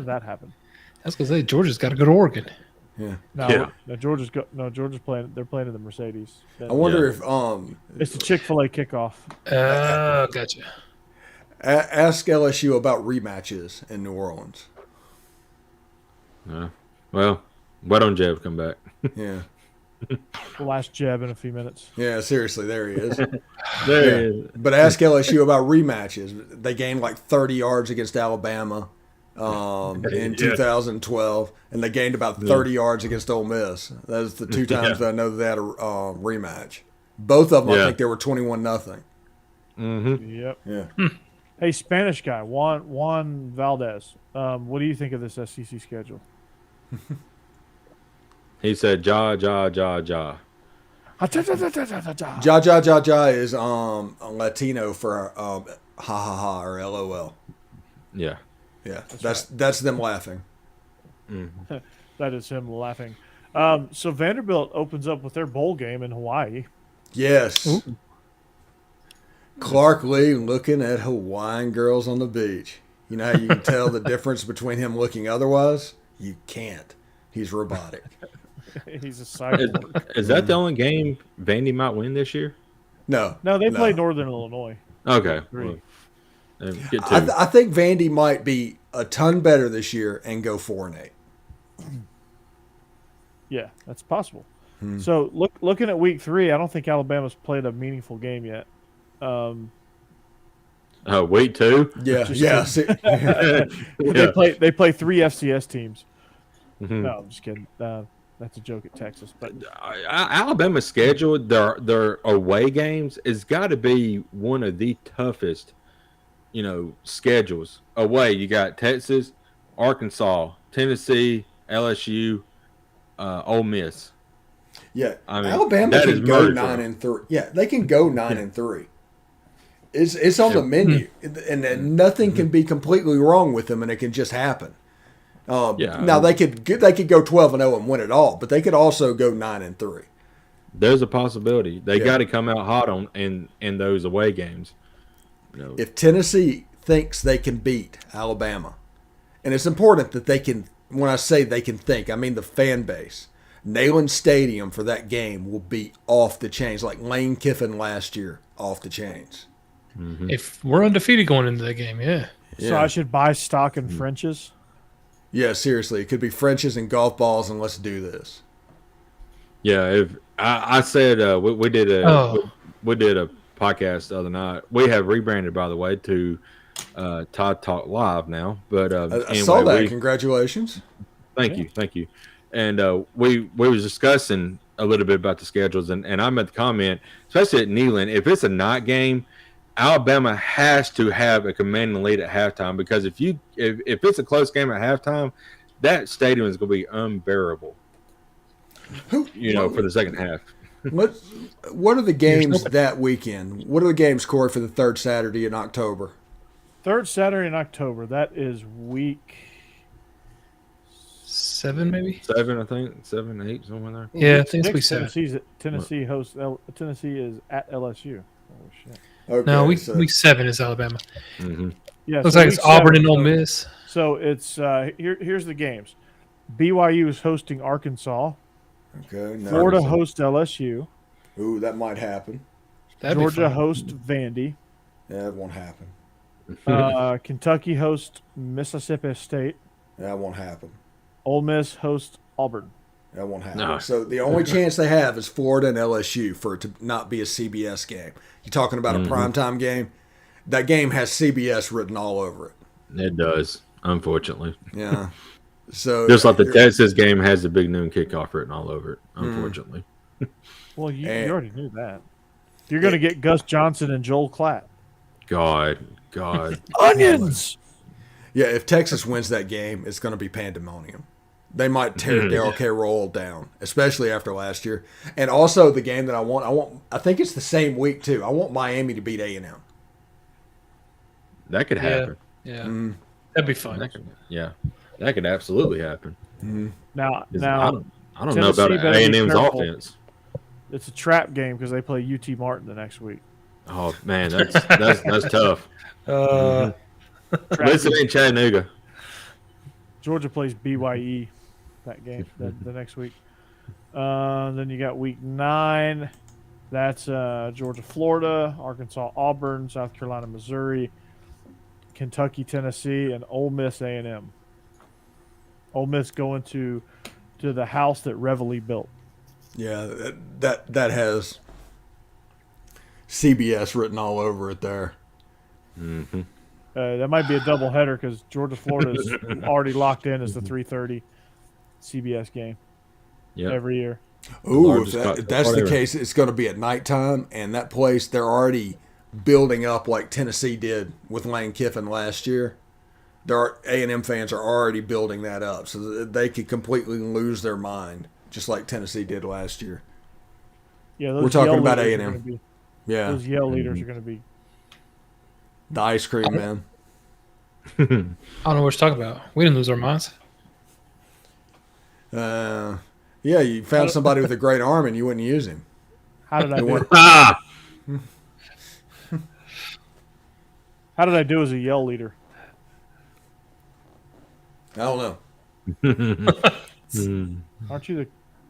that happen? That's because Georgia's got to go to Oregon. Yeah. No, Georgia's playing. They're playing in the Mercedes. I wonder if it's the Chick-fil-A kickoff. Gotcha. Ask LSU about rematches in New Orleans. well, why don't Jeb come back? Yeah. We'll ask Jeb in a few minutes. Yeah, seriously, there he is. There he is. But ask LSU about rematches. They gained like 30 yards against Alabama in 2012, and they gained about 30 yards against Ole Miss. That's the two times that I know they had a rematch. Both of them, I think they were 21-0. Mm-hmm. Yep. Yeah. Hey, Spanish guy, Juan Valdez. What do you think of this SEC schedule? He said, ja, ja, ja, ja. Ja ja ja ja is Latino for ha ha ha or LOL. Yeah. Yeah, that's them laughing. Mm-hmm. That is him laughing. So Vanderbilt opens up with their bowl game in Hawaii. Yes. Ooh. Clark Lee looking at Hawaiian girls on the beach. You know how you can tell the difference between him looking otherwise? You can't. He's robotic. He's a cyborg. Is that the only game Vandy might win this year? No. They play Northern Illinois. Okay. Well, I think Vandy might be a ton better this year and go 4-8. Yeah, that's possible. So looking at week 3, I don't think Alabama's played a meaningful game yet. Week 2? Yeah. They play 3 FCS teams. Mm-hmm. No, I'm just kidding. That's a joke at Texas. But Alabama's schedule, their away games, has got to be one of the toughest, schedules. Away, you got Texas, Arkansas, Tennessee, LSU, Ole Miss. Yeah, I mean, Alabama can go 9-3. Yeah, they can go 9-3. It's on the menu, and nothing can be completely wrong with them, and it can just happen. Now they could go 12-0 and win it all, but they could also go 9-3. There's a possibility. They got to come out hot in those away games. If Tennessee thinks they can beat Alabama, and it's important that they can. When I say they can think, I mean the fan base. Neyland Stadium for that game will be off the chains, like Lane Kiffin last year, off the chains. Mm-hmm. If we're undefeated going into that game, yeah. So I should buy stock in French's? Yeah, seriously. It could be French's and golf balls, and let's do this. Yeah, if I said we did a podcast the other night. We have rebranded, by the way, to Todd Talk Live now. But I saw that. Congratulations. Thank you. And we was discussing a little bit about the schedules, and I made the comment, especially at Neyland, if it's a night game, Alabama has to have a commanding lead at halftime, because if it's a close game at halftime, that stadium is going to be unbearable. For the second half. What are the games that weekend? What are the games, Corey, for the third Saturday in October? Third Saturday in October. That is week 7, maybe 7. I think 7, 8, somewhere there. Yeah, I think it's week 7. Tennessee is at LSU. Oh shit. Okay, no, week 7 is Alabama. Mm-hmm. Yeah, looks like it's Auburn and Ole Miss. So it's here's the games. BYU is hosting Arkansas. Okay. No. Florida hosts LSU. Ooh, that might happen. Georgia hosts Vandy. Yeah, that won't happen. Kentucky hosts Mississippi State. That won't happen. Ole Miss hosts Auburn. That won't happen. No. So the only chance they have is Florida and LSU for it to not be a CBS game. You're talking about a primetime game. That game has CBS written all over it. It does, unfortunately. Yeah. So just like the Texas game has the big noon kickoff written all over it, unfortunately. Well, you already knew that. You're going to get Gus Johnson and Joel Klatt. God. Onions! Yeah, if Texas wins that game, it's going to be pandemonium. They might tear Daryl K. Roll down, especially after last year. And also the game that I think it's the same week too. I want Miami to beat A&M. That could happen. Yeah. That'd be fun. That could absolutely happen. Now I don't know about A&M's offense. It's a trap game because they play UT Martin the next week. Oh man, that's tough. Listen in Chattanooga. Georgia plays BYE that game the next week. Then you got week 9. That's Georgia, Florida, Arkansas, Auburn, South Carolina, Missouri, Kentucky, Tennessee, and Ole Miss A&M. Ole Miss going to the house that Reveille built. Yeah, that has CBS written all over it there. Mm-hmm. That might be a doubleheader because Georgia, Florida is already locked in as the 3:30 CBS game every year. Ooh, if that's the case, it's going to be at nighttime, and that place, they're already building up like Tennessee did with Lane Kiffin last year. A&M fans are already building that up so that they could completely lose their mind, just like Tennessee did last year. Yeah, we're talking about A&M. Those Yale leaders are going to be the ice cream man. I don't know what you're talking about. We didn't lose our minds. Yeah, you found somebody with a great arm and you wouldn't use him. How did I do? Ah! How did I do as a yell leader? I don't know.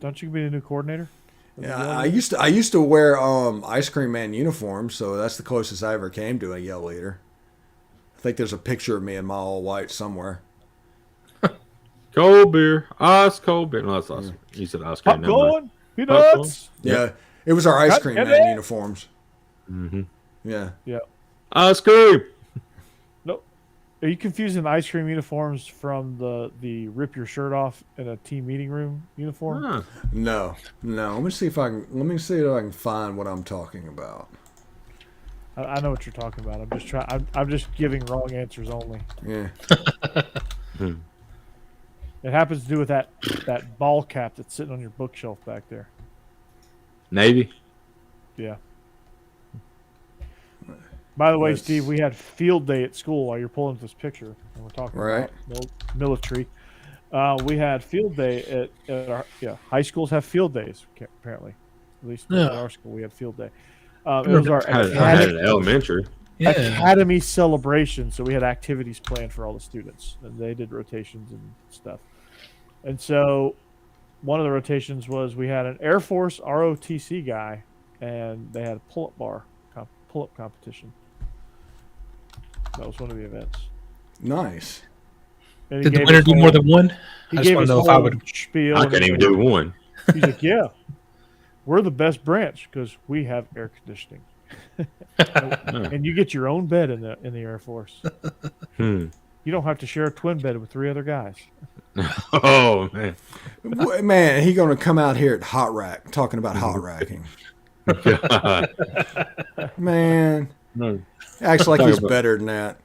Don't you be the new coordinator? Yeah, I used to wear ice cream man uniforms, so that's the closest I ever came to a yell leader. I think there's a picture of me in my all white somewhere. Cold beer, ice cold beer. No, that's awesome. You said ice cream. Popcorn, peanuts. Yeah, it was our ice cream man uniforms. Mm-hmm. Yeah. Ice cream. Nope. Are you confusing the ice cream uniforms from the rip your shirt off in a team meeting room uniform? Huh. No. Let me see if I can find what I'm talking about. I know what you're talking about. I'm just giving wrong answers only. Yeah. It happens to do with that ball cap that's sitting on your bookshelf back there. Navy. Yeah. By the way, Steve, we had field day at school while you're pulling up this picture, and we're talking about military. We had field day at our high schools have field days apparently. At least at our school, we had field day. It was our elementary academy celebration, so we had activities planned for all the students, and they did rotations and stuff. And so, one of the rotations was we had an Air Force ROTC guy, and they had a pull-up competition. That was one of the events. Nice. Did the winner do more than one? I just want to know if I would. I couldn't even do one. He's like, yeah, we're the best branch because we have air conditioning. And you get your own bed in the Air Force. You don't have to share a twin bed with 3 other guys. Oh man, he gonna come out here at hot rack talking about hot racking. God. Man, acts like he's better than that.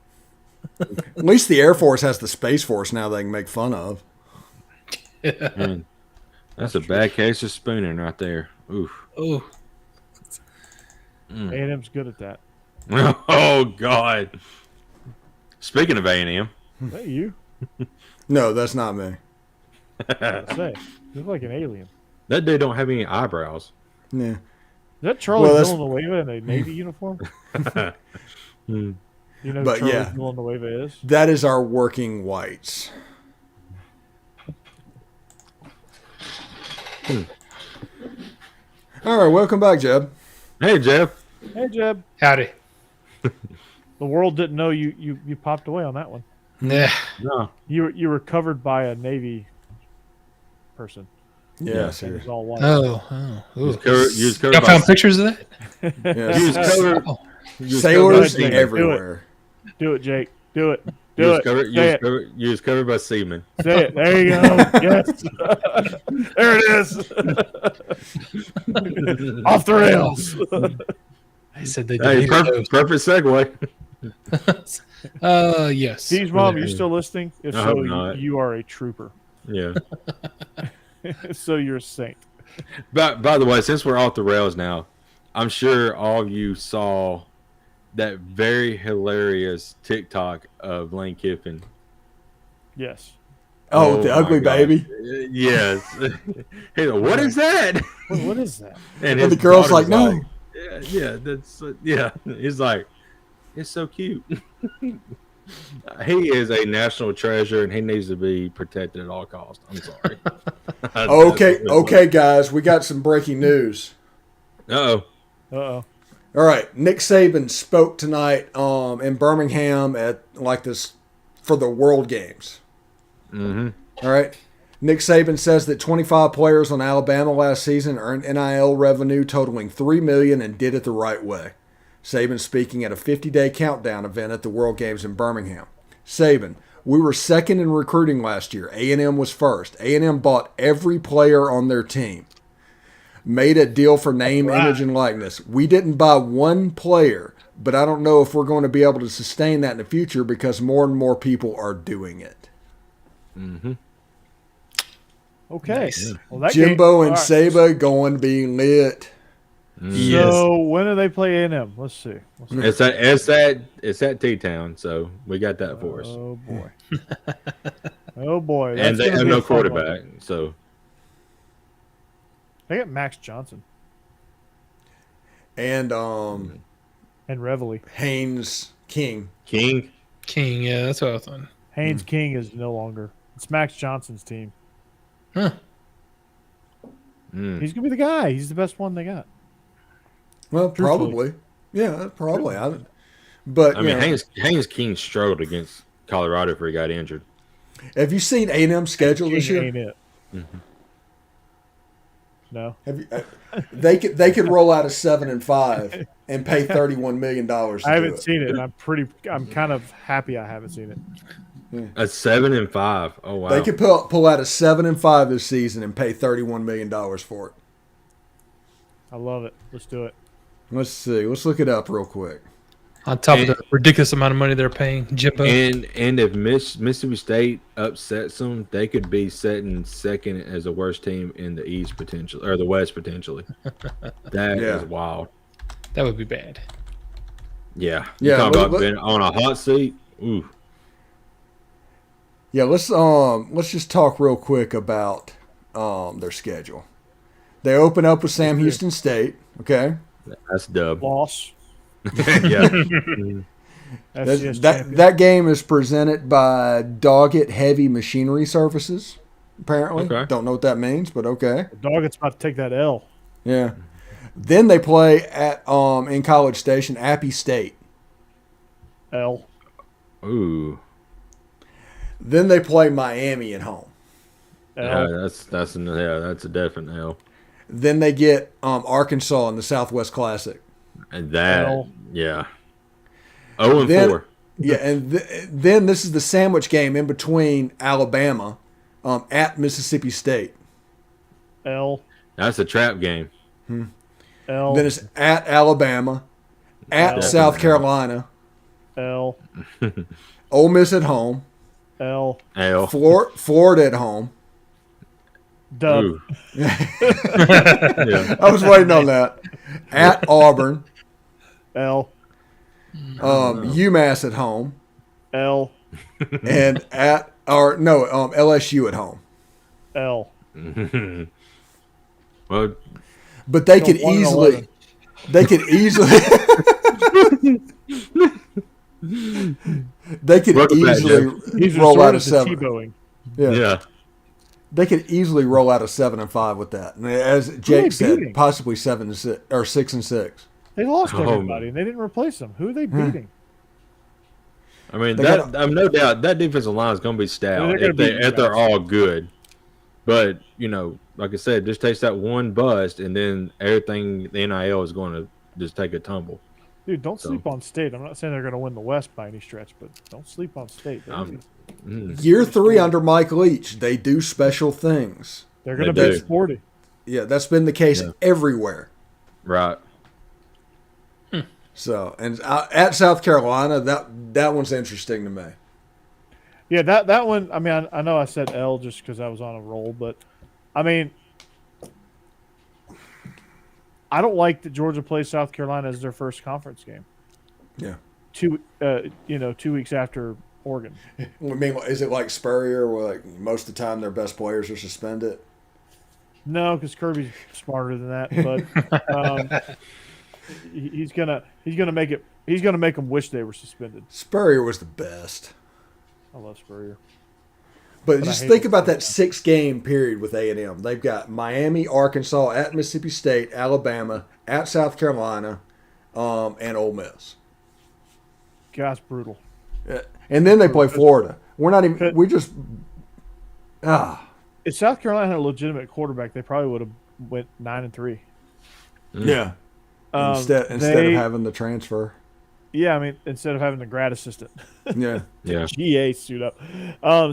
At least the Air Force has the Space Force now they can make fun of. Man, that's a bad case of spooning right there. Oof. Oh. A&M's good at that. Oh God. Speaking of A&M, is that you? No, that's not me. Say, you look like an alien. that dude don't have any eyebrows. Yeah. Is that Charlie Villanueva in a Navy uniform? You know who Charlie Villanueva is? That is our working whites. All right, welcome back, Jeb. Hey, Jeb. Hey, Jeb. Howdy. The world didn't know you popped away on that one. Yeah. No. You were covered by a Navy person. Yeah, It was all white. Oh. You was covered Y'all found pictures of that? Yes. You was covered. Sailors everywhere. Do it, Jake. Do it. You was covered by seamen. Say it. There you go. Yes. There it is. Off the rails. I said they Hey, perfect segue. Yes. Steve's mom, are you still listening? If I so, hope not. you are a trooper. Yeah. So you're a saint. By the way, since we're off the rails now, I'm sure all of you saw that very hilarious TikTok of Lane Kiffin. Yes. Oh, the ugly baby. Yes. Hey, what is that? What is that? And the girl's like, no. Yeah. He's like, it's so cute. He is a national treasure, and he needs to be protected at all costs. I'm sorry. Okay, guys, we got some breaking news. Uh-oh. Uh-oh. All right, Nick Saban spoke tonight in Birmingham at this for the World Games. Mm-hmm. All right, Nick Saban says that 25 players on Alabama last season earned NIL revenue totaling $3 million and did it the right way. Saban speaking at a 50-day countdown event at the World Games in Birmingham. Saban, we were second in recruiting last year. A&M was first. A&M bought every player on their team. Made a deal for name, image, and likeness. We didn't buy one player, but I don't know if we're going to be able to sustain that in the future because more and more people are doing it. Mm-hmm. Okay. Nice. Well, Jimbo and Saba going to be lit. So when do they play A&M? Let's see. It's at T-Town, so we got that for us. Oh boy. Oh boy. And they have no quarterback, so they got Max Johnson and Reveille. Haynes King. Yeah, that's what I thought. Haynes King is no longer. It's Max Johnson's team. Huh. He's gonna be the guy. He's the best one they got. Well, probably. Yeah, probably. But I mean, Haynes King struggled against Colorado before he got injured. Have you seen A&M's schedule this year? Ain't it? No. Have you? They could roll out a 7-5 and pay $31 million. I haven't seen it. I'm kind of happy I haven't seen it. A 7-5. Oh wow. They could pull out a 7-5 this season and pay $31 million for it. I love it. Let's do it. Let's see. Let's look it up real quick. On top of the ridiculous amount of money they're paying Jimbo. And if Mississippi State upsets them, they could be setting second as the worst team in the East potentially, or the West potentially. That is wild. That would be bad. Yeah. You talking about being on a hot seat? Ooh. Yeah, let's just talk real quick about their schedule. They open up with Sam Houston State, okay? That's dub. Loss. Yeah. That game is presented by Doggett Heavy Machinery Services, apparently. Okay. Don't know what that means, but okay. Doggett's about to take that L. Yeah. Then they play at in College Station, Appy State. L. Ooh. Then they play Miami at home. L. Yeah, that's a definite L. Then they get Arkansas in the Southwest Classic. And that, L. yeah. 0-4. Yeah, and then this is the sandwich game in between Alabama at Mississippi State. L. That's a trap game. L. Then it's at Alabama, at South Carolina, L. Ole Miss at home, L. Florida at home. Dub. Yeah. I was waiting on that. At Auburn, L. UMass at home, L. and LSU at home. L. Well, but they could easily roll out a 7. Yeah. They could easily roll out a 7-5 with that. And as Jake said, possibly 7-6 or 6-6. They lost everybody and they didn't replace them. Who are they beating? I mean, no doubt that defensive line is going to be stout if they're all good. But, like I said, just takes that one bust, and then everything, the NIL is going to just take a tumble. Dude, don't sleep on State. I'm not saying they're going to win the West by any stretch, but don't sleep on State. Year 3 under Mike Leach, they do special things. They're going to be sporty. Yeah, that's been the case everywhere. Right. So, and at South Carolina, that one's interesting to me. Yeah, that one, I mean, I know I said L just because I was on a roll, but, I mean, I don't like that Georgia plays South Carolina as their first conference game. Yeah. 2 weeks after Oregon. I mean, is it like Spurrier where like most of the time their best players are suspended? No, because Kirby's smarter than that, but he's gonna make them wish they were suspended. Spurrier was the best. I love Spurrier. But just think about that 6-game period with A&M. They've got Miami, Arkansas, at Mississippi State, Alabama, at South Carolina, and Ole Miss. That's brutal. And then they play Florida. If South Carolina had a legitimate quarterback, they probably would have went 9-3. Yeah. Instead of having the transfer. Yeah, I mean, instead of having the grad assistant. Yeah. Yeah. GA suit up.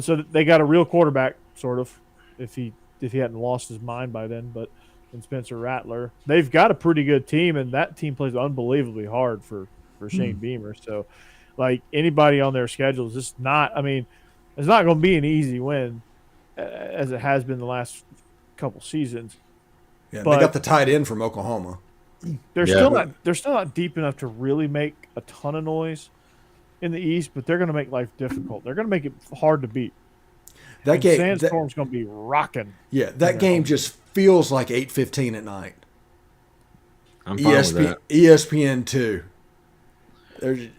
So they got a real quarterback, sort of, if he hadn't lost his mind by then. But in Spencer Rattler, they've got a pretty good team, and that team plays unbelievably hard for Shane Beamer. So, like, anybody on their schedule is just not. I mean, it's not going to be an easy win, as it has been the last couple seasons. Yeah, but they got the tight end from Oklahoma. They're still not deep enough to really make a ton of noise in the East, but they're going to make life difficult. They're going to make it hard to beat. That game, Sandstorm's going to be rocking. Yeah, that game just feels like 8:15 at night. I'm fine with that. ESPN2.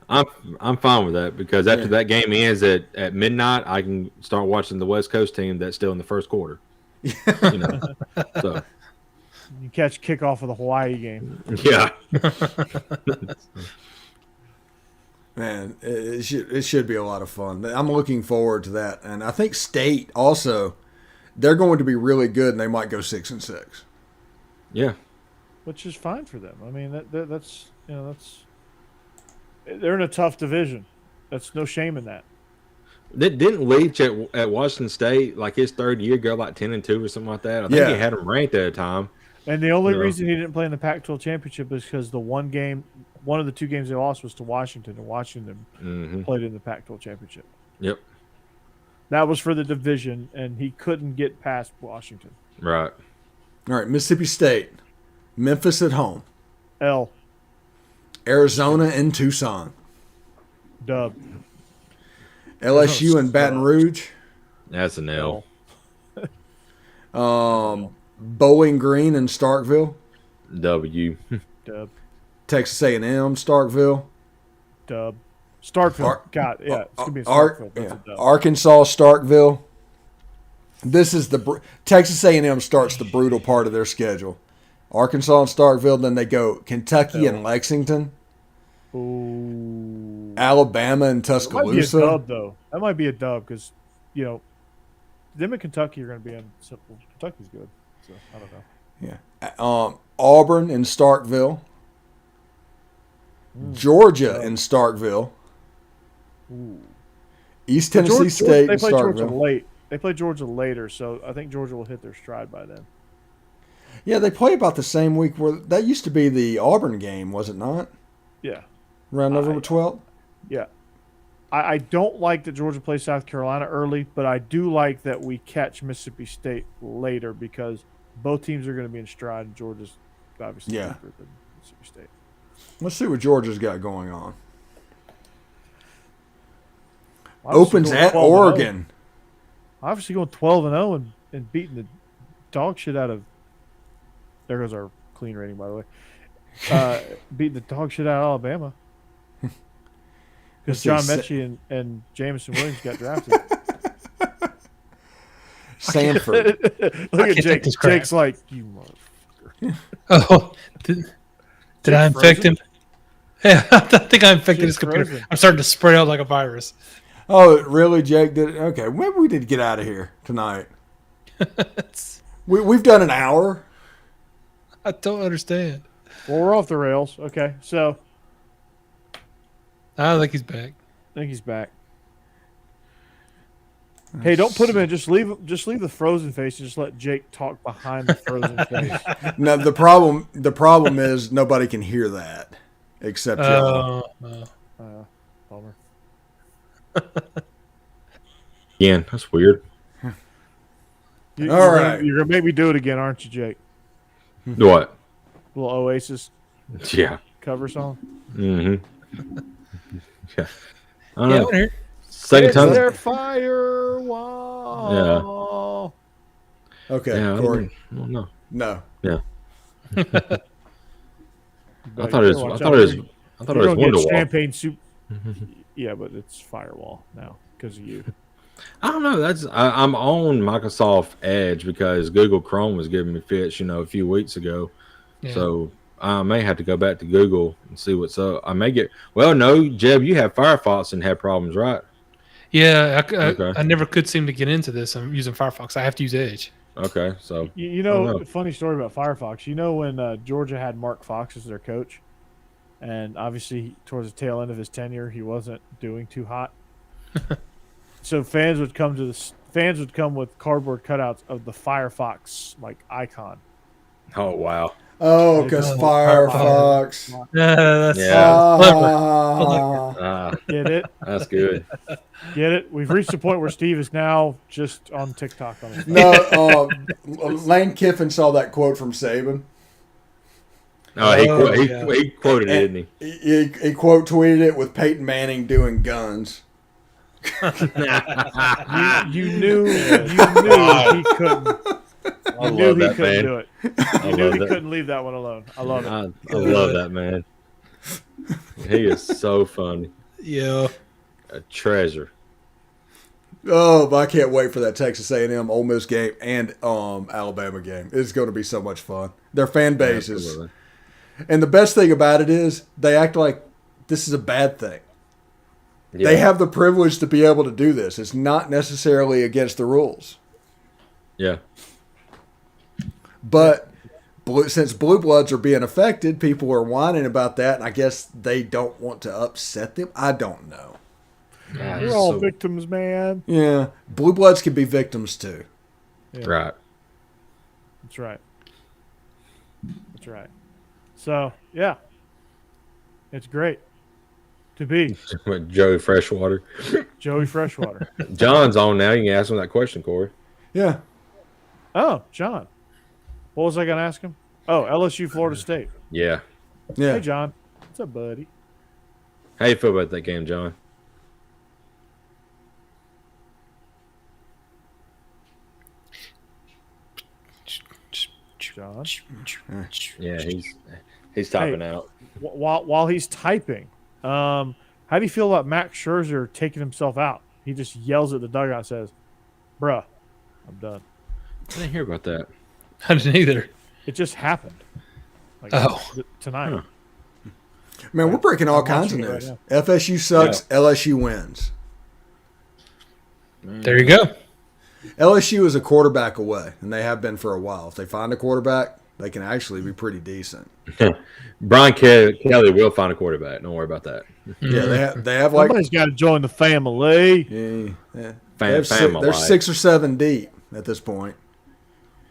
I'm fine with that because after that game ends at midnight, I can start watching the West Coast team that's still in the first quarter. So you catch kickoff of the Hawaii game. Yeah. Man, it should be a lot of fun. I'm looking forward to that, and I think State also, they're going to be really good, and they might go 6-6. Yeah, which is fine for them. I mean, that's they're in a tough division. That's no shame in that. Didn't Leach at Washington State like his third year go like 10-2 or something like that? I think he had him ranked at a time. And the only reason he didn't play in the Pac-12 championship is because one of the 2 games they lost was to Washington, and Washington played in the Pac-12 championship. Yep. That was for the division, and he couldn't get past Washington. Right. All right, Mississippi State, Memphis at home. L. Arizona and Tucson. Dub. LSU and Baton Rouge. That's an L. Bowling Green and Starkville. W. Dub. Texas A&M, Starkville. Dub. Starkville. It's going to be Starkville. That's a dub. Arkansas, Starkville. This is Texas A&M starts the brutal part of their schedule. Arkansas and Starkville, then they go Kentucky and Lexington. Ooh. Alabama and Tuscaloosa. That might be a dub, though. That might be a dub because, them and Kentucky are going to be on simple. Kentucky's good, so I don't know. Yeah. Auburn and Starkville. Georgia and Starkville. Ooh. East Tennessee State and Starkville. Georgia late. They play Georgia later, so I think Georgia will hit their stride by then. Yeah, they play about the same week. That used to be the Auburn game, was it not? Yeah. Around November 12th? Yeah. I don't like that Georgia plays South Carolina early, but I do like that we catch Mississippi State later because both teams are going to be in stride, and Georgia's obviously deeper than Mississippi State. Let's see what Georgia's got going on. Opens at Oregon. Obviously going 12-0 and beating the dog shit out of – there goes our clean rating, by the way. Beating the dog shit out of Alabama. Because John Mechie and Jamison Williams got drafted. Samford. Look at Jake. Jake's like, you motherfucker. Oh, did I infect him? Yeah, I think I infected his computer. Frozen. I'm starting to spread out like a virus. Oh, really, Jake? Okay, maybe we did get out of here tonight. We've done an hour. I don't understand. Well, we're off the rails. Okay, so I think he's back. I think he's back. Hey, don't put him in. Just leave the frozen face and just let Jake talk behind the frozen face. No, the problem is nobody can hear that except y'all. Bummer. Again, that's weird. All right. You're gonna make me do it again, aren't you, Jake? What? Little Oasis. Yeah. Cover song. Mm-hmm. Yeah. I don't know. Second time. Their firewall. Yeah. Okay, Corey. No. No. Yeah. I thought it was Wonderwall. Champagne soup. Yeah, but it's firewall now because of you. I don't know. I'm on Microsoft Edge because Google Chrome was giving me fits, a few weeks ago. Yeah. So I may have to go back to Google and see what's up. I may get. Well, no, Jeb, you have Firefox and had problems, right? Yeah, I never could seem to get into this. I'm using Firefox. I have to use Edge. Okay, so funny story about Firefox. When Georgia had Mark Fox as their coach, and obviously towards the tail end of his tenure, he wasn't doing too hot. So fans would come with cardboard cutouts of the Firefox icon. Oh wow! Oh, because Firefox. Get it? That's good. Get it? We've reached the point where Steve is now just on TikTok. No, Lane Kiffin saw that quote from Saban. He quoted it, didn't he? He quote tweeted it with Peyton Manning doing guns. you knew he couldn't. You knew he couldn't do it. You knew he couldn't leave that one alone. I love it. I love that man. He is so funny. Yeah, a treasure. Oh, but I can't wait for that Texas A&M Ole Miss game and Alabama game. It's going to be so much fun. Their fan bases. And the best thing about it is they act like this is a bad thing. Yeah. They have the privilege to be able to do this. It's not necessarily against the rules. Yeah. But since blue bloods are being affected, people are whining about that, and I guess they don't want to upset them. I don't know. Yeah, we're all victims, man. Yeah. Blue bloods can be victims too. Yeah. Right. That's right. That's right. So, yeah. It's great to be. Joey Freshwater. Joey Freshwater. John's on now. You can ask him that question, Corey. Yeah. Oh, John. What was I going to ask him? Oh, LSU, Florida State. Yeah. Yeah. Hey, John. What's up, buddy? How you feel about that game, John? John? Yeah, he's typing out. While he's typing, how do you feel about Max Scherzer taking himself out? He just yells at the dugout and says, "Bruh, I'm done." I didn't hear about that. I didn't either. It just happened. Tonight. Huh. Man, we're breaking all kinds of news. Right FSU sucks. Yeah. LSU wins. There you go. LSU is a quarterback away, and they have been for a while. If they find a quarterback, they can actually be pretty decent. Brian Kelly will find a quarterback. Don't worry about that. Yeah, they have like somebody's got to join the family. Yeah. They're 6 or 7 deep at this point.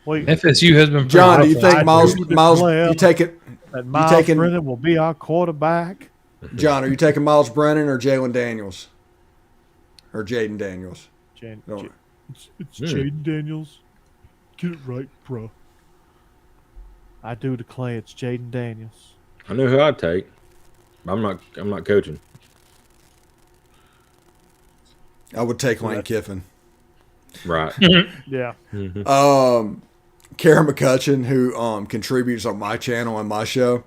Well, FSU has been. John, do you think Miles? You take it. That Miles Brennan will be our quarterback. John, are you taking Miles Brennan or Jalen Daniels, or Jaden Daniels? It's Jaden Daniels. Get it right, bro. I do declare it's Jaden Daniels. I know who I'd take. I'm not coaching. I would take Lane Kiffin. Right. Yeah. Karen McCutcheon, who contributes on my channel and my show,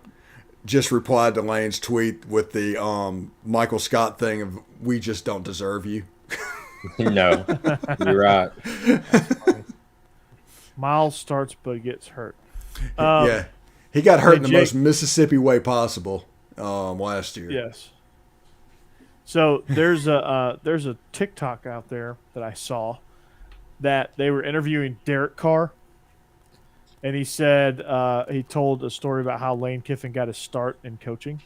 just replied to Lane's tweet with the Michael Scott thing of "We just don't deserve you." No, you're right. Miles starts but gets hurt. Yeah, he got hurt in the most Mississippi way possible last year. Yes. So there's a TikTok out there that I saw that they were interviewing Derek Carr, and he said he told a story about how Lane Kiffin got his start in coaching,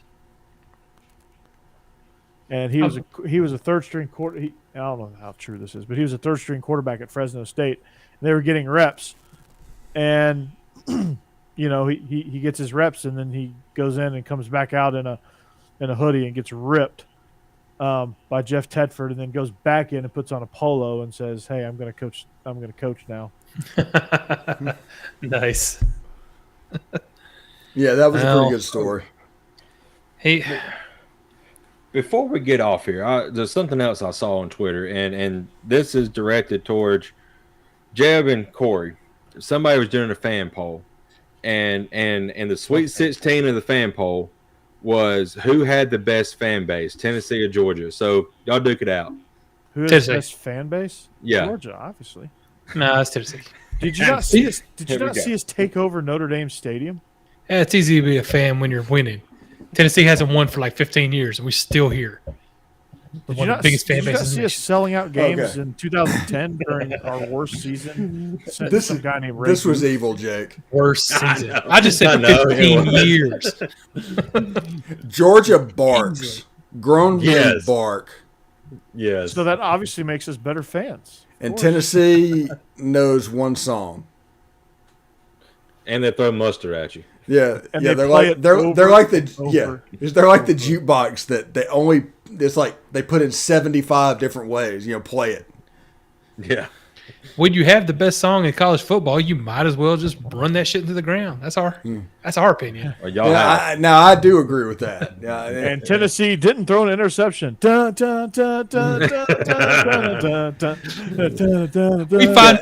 and he was a third string quarter. I don't know how true this is, but he was a third string quarterback at Fresno State. And they were getting reps, and he gets his reps, and then he goes in and comes back out in a hoodie and gets ripped by Jeff Tedford, and then goes back in and puts on a polo and says, "Hey, I'm going to coach now." Nice. Yeah, that was a pretty good story. Hey, before we get off here, there's something else I saw on Twitter, and this is directed towards Jeb and Corey. Somebody was doing a fan poll, and the Sweet 16 of the fan poll was who had the best fan base, Tennessee or Georgia. So y'all duke it out. Who has the best fan base? Yeah, Georgia, obviously. No, it's Tennessee. Did you not see us? Did you not see us take over Notre Dame Stadium? Yeah, it's easy to be a fan when you're winning. Tennessee hasn't won for like 15 years, and we're still here. Did you not see us selling out games in 2010 during our worst season? This was evil, Jake. Worst season. I just said 15 years. Georgia barks. Grown men bark. Yes. So that obviously makes us better fans. And Tennessee knows one song. And they throw mustard at you. Yeah, and they're like the jukebox that they only. It's like they put in 75 different ways. Play it. Yeah. when you have the best song in college football, you might as well just run that shit into the ground. That's our opinion. Well, Now I do agree with that. Yeah, and Tennessee didn't throw an interception. We find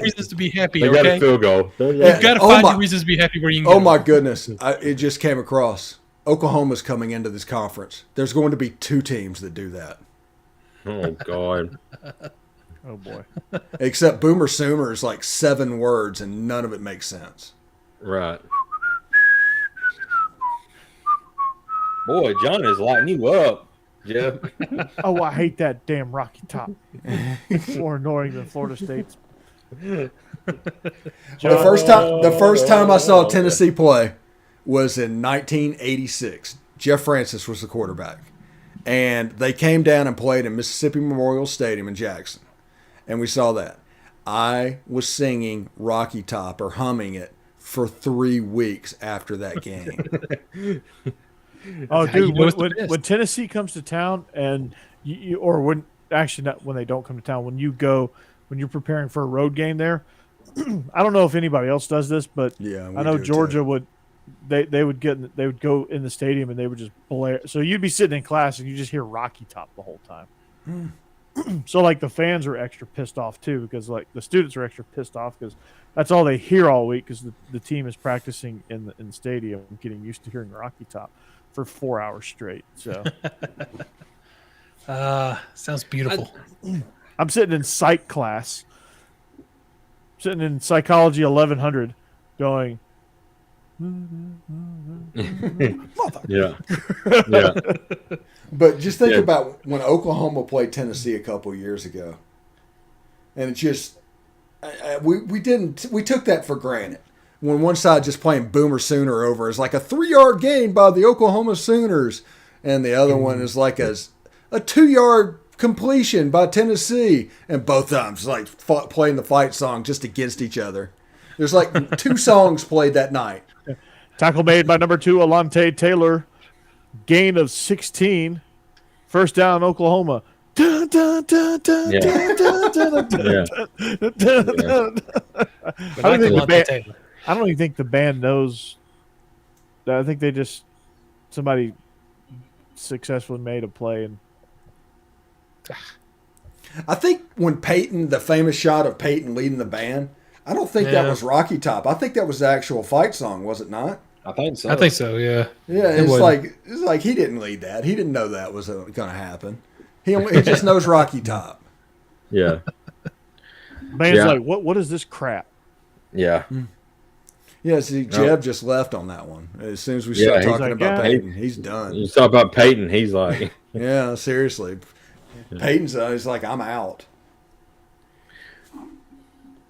reasons to be happy. They got a field goal. You've got to find your reasons to be happy where you can go. Oh my goodness! It just came across. Oklahoma's coming into this conference. There's going to be 2 teams that do that. Oh God. Oh boy. Except Boomer Sooner is like 7 words and none of it makes sense. Right. Boy, John is lighting you up, Jeb. Oh, I hate that damn Rocky Top. More annoying than Florida State's. The first time I saw Tennessee play was in 1986. Jeff Francis was the quarterback. And they came down and played in Mississippi Memorial Stadium in Jackson. And we saw that. I was singing Rocky Top or humming it for 3 weeks after that game. Oh, dude, when Tennessee comes to town and when they don't come to town, when you're preparing for a road game there, I don't know if anybody else does this, but yeah, I know Georgia would. They would go in the stadium and they would just blare. So you'd be sitting in class and you just hear Rocky Top the whole time. So like the fans are extra pissed off too, because like the students are extra pissed off because that's all they hear all week, because the team is practicing in the stadium and getting used to hearing Rocky Top for 4 hours straight. So sounds beautiful. I'm sitting in psych class, sitting in psychology 1100, going. Yeah. But just think about when Oklahoma played Tennessee a couple years ago, and it just we took that for granted. When one side just playing Boomer Sooner over is like a 3-yard gain by the Oklahoma Sooners, and the other one is like a 2-yard completion by Tennessee, and both times like playing the fight song just against each other. There's like 2 songs played that night. Tackle made by number 2, Alante Taylor. Gain of 16. First down, Oklahoma. I don't even think the band knows. I think they just somebody successfully made a play. And I think when Peyton, the famous shot of Peyton leading the band, I don't think that was Rocky Top. I think that was the actual fight song, was it not? I think so. Yeah. Yeah, it's like he didn't lead that. He didn't know that was going to happen. He just knows Rocky Top. Yeah. Man's like, what is this crap? Yeah. Yeah, see, Jeb just left on that one. As soon as we start talking about Peyton, he's done. You talk about Peyton, he's like... Yeah, seriously. Peyton's he's like, I'm out.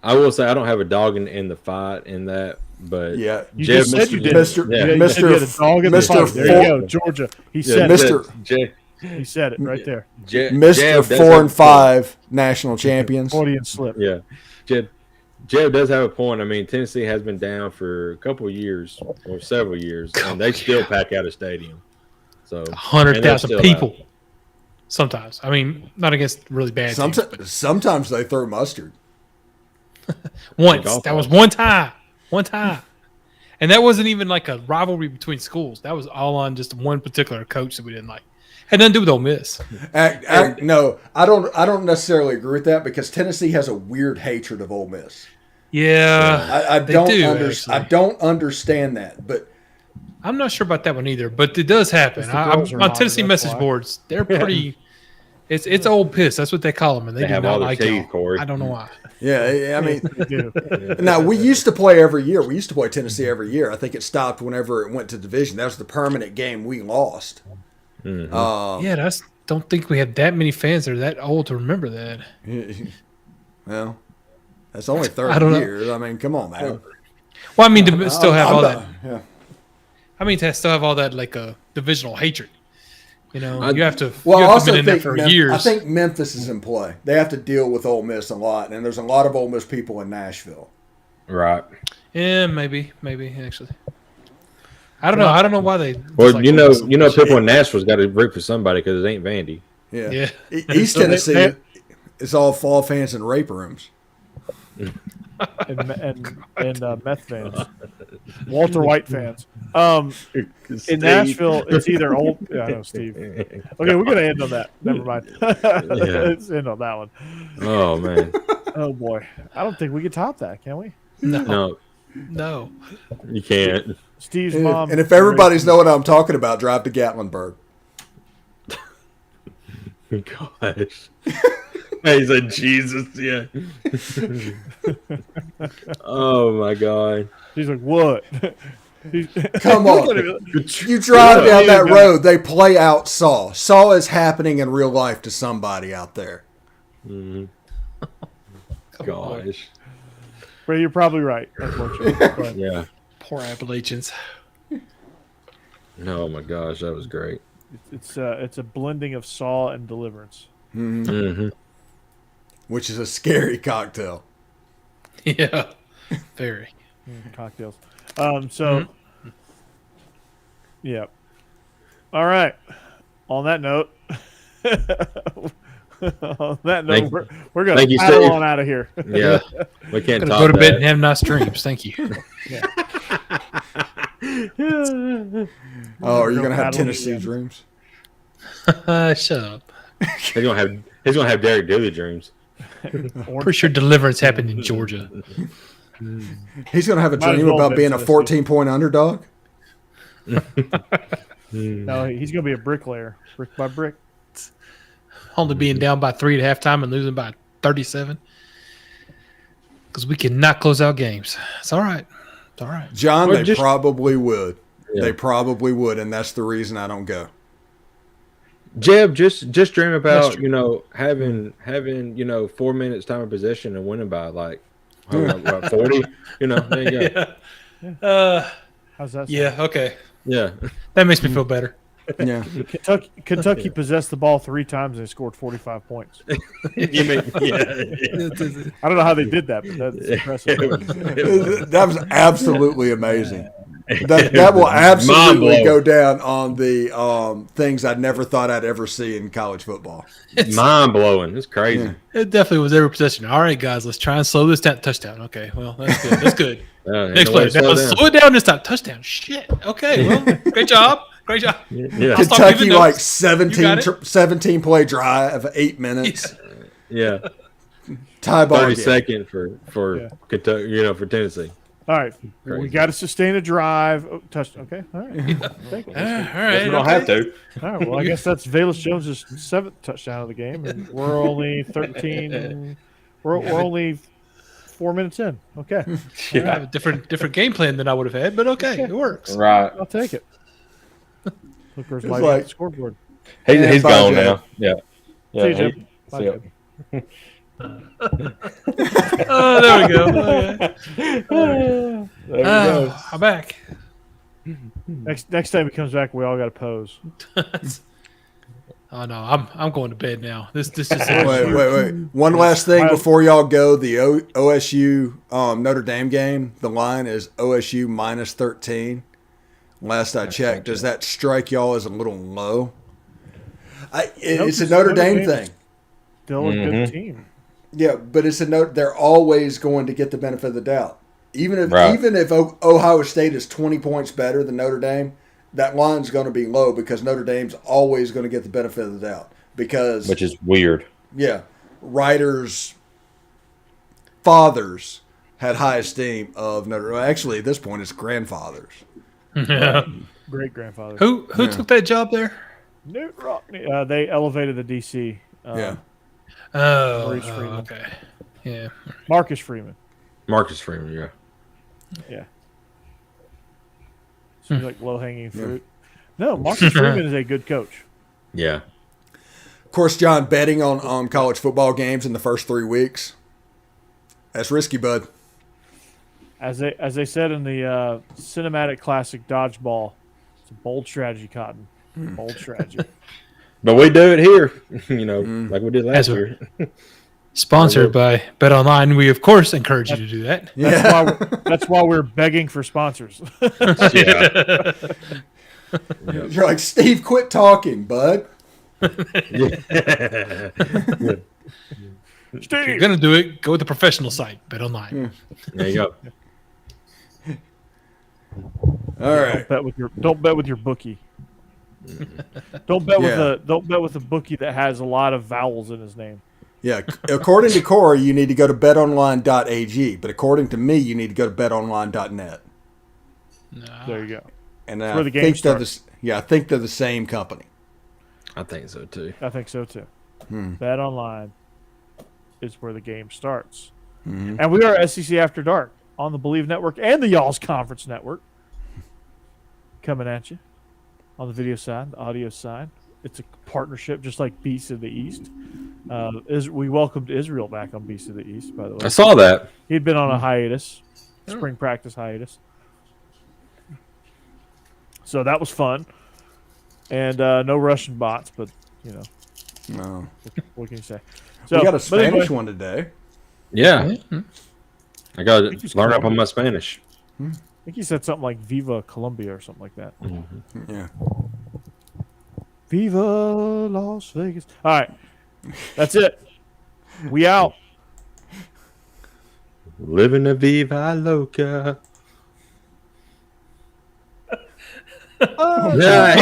I will say I don't have a dog in the fight in that, but yeah, you just said you did, Mr. There you go, Georgia. He said it. He said it right there. Mr. 4 and 5 national champions. Freudian slip. Yeah, Jeb does have a point. I mean, Tennessee has been down for a couple of years or several years, and they still pack out a stadium. So 100,000 people. Sometimes, I mean, not against really bad teams. Sometimes they throw mustard. Once. That was one time. And that wasn't even like a rivalry between schools. That was all on just one particular coach that we didn't like. Had nothing to do with Ole Miss. No, I don't necessarily agree with that, because Tennessee has a weird hatred of Ole Miss. Yeah, I don't understand that, but I'm not sure about that one either. But it does happen. On Tennessee message boards, they're pretty. It's old piss. That's what they call them, and they do have not all like teeth, Corey. I don't know why. Yeah, I mean, now we used to play every year. We used to play Tennessee every year. I think it stopped whenever it went to division. That was the permanent game we lost. Mm-hmm. I don't think we have that many fans that are that old to remember that. Well, that's only 30 years. I mean, come on, man. Well, I mean, to still have all that. Yeah. I mean, to still have all that like a divisional hatred. You know, you have to. Well, you I have also been in there think for years. I think Memphis is in play. They have to deal with Ole Miss a lot, and there's a lot of Ole Miss people in Nashville. Right. Yeah, maybe actually. I don't know. I don't know why they. Well, like, people in Nashville's got to root for somebody because it ain't Vandy. Yeah. East Tennessee is all fall fans in rape rooms. and meth fans, Walter White fans. In Nashville, it's either old. Yeah, I know, Steve. Okay, we're gonna end on that. Never mind. Let's end on that one. Oh man. Oh boy, I don't think we can top that, can we? No. You can't. Steve's mom. And if everybody's know what I'm talking about, drive to Gatlinburg. Gosh. He said Jesus, yeah. Oh my God. He's like, what? Come on. You drive down that road, they play out Saw. Saw is happening in real life to somebody out there. Mm-hmm. Gosh. But you're probably right, unfortunately. Yeah. Poor Appalachians. Oh my gosh, that was great. It's a blending of Saw and Deliverance. Mm-hmm. Mm-hmm. Which is a scary cocktail. Yeah. Very. Cocktails. Yeah. All right. On that note, we're going to paddle on out of here. Yeah. We can't go to bed and have nice dreams. Thank you. Yeah. Oh, are you going to have Tennessee dreams? Shut up. He's gonna have Derek Dooley dreams. Pretty sure Deliverance happened in Georgia. He's going to have a dream about being a 14-point underdog? No, he's going to be a bricklayer, brick by brick. Only being down by 3 at halftime and losing by 37. Because we cannot close out games. It's all right. It's all right. John, they probably would. Yeah. They probably would, and that's the reason I don't go. Jeb, just dream about, having 4 minutes time of possession and winning by like about 40. There you go. Yeah. How's that sound? Yeah, okay. Yeah. That makes me feel better. Yeah. Kentucky possessed the ball 3 times and they scored 45 points. You mean, yeah. I don't know how they did that, but that's impressive. That was absolutely amazing. That will absolutely go down on the things I never thought I'd ever see in college football. Mind blowing. It's crazy. Yeah. It definitely was every possession. All right, guys, let's try and slow this down. Touchdown. Okay, well, that's good. That's good. Next play. Let's slow it down this time. Touchdown. Shit. Okay, well, great job. Great job. Yeah. Kentucky, like 17 play drive, 8 minutes. Yeah. Tie ball 30 seconds for Kentucky, for Tennessee. All right. Crazy. We got to sustain a drive. Touchdown. Okay. All right. All right. We don't have to. All right. Well, I guess that's Velus Jones' 7th touchdown of the game, and we're only 13. We're only 4 minutes in. Okay. Yeah. I have a different game plan than I would have had, but okay. It works. Right. I'll take it. Look, where's my like, scoreboard? He's gone now. Yeah. See you, Jeb. Bye, Jeb. Oh, there we go. Okay. There we go. I'm back. Next time he comes back, we all got to pose. Oh no, I'm going to bed now. This just wait. One last thing before y'all go. The OSU Notre Dame game. The line is OSU minus 13. Last I checked, does that strike y'all as a little low? It's a Notre Dame thing. Still a good team. Yeah, but it's they're always going to get the benefit of the doubt. Even if Ohio State is 20 points better than Notre Dame, that line's going to be low because Notre Dame's always going to get the benefit of the doubt. Which is weird. Yeah. Writers' fathers had high esteem of Notre Dame. Actually, at this point, it's grandfathers. Yeah. Great grandfather. Who took that job there? Newt Rockney. They elevated the DC. Yeah. Okay. Yeah. Marcus Freeman. Yeah. Yeah. Seems like low-hanging fruit. No, Marcus Freeman is a good coach. Yeah. Of course, John, betting on college football games in the first 3 weeks, that's risky, bud. As they said in the cinematic classic Dodgeball, it's a bold strategy, Cotton. Bold strategy. But we do it here, like we did last year. Sponsored by Bet Online. We, of course, encourage you to do that. That's why we're begging for sponsors. Yeah. You're like, Steve, quit talking, bud. If you're gonna do it, go with the professional site. Bet online. There you go. All right. Don't bet with your bookie. Don't bet with a bookie that has a lot of vowels in his name. Yeah, according to Corey, you need to go to betonline.ag, but according to me, you need to go to betonline.net. There you go. And where the game starts. I think they're the same company. I think so too. Bet Online is where the game starts. And we are SEC After Dark on the Bleav Network and the Y'all's Conference Network. Coming at you on the video side, the audio side. It's a partnership just like Beast of the East. We welcomed Israel back on Beast of the East, by the way. I saw that. He'd been on a hiatus, spring practice hiatus. So that was fun. And no Russian bots, but, No. what can you say? So, we got a Spanish one today. Yeah. I got to learn up on my Spanish. I think he said something like Viva Colombia or something like that. Yeah. Viva Las Vegas. All right. That's it. We out. Living a Viva Loca. Yeah,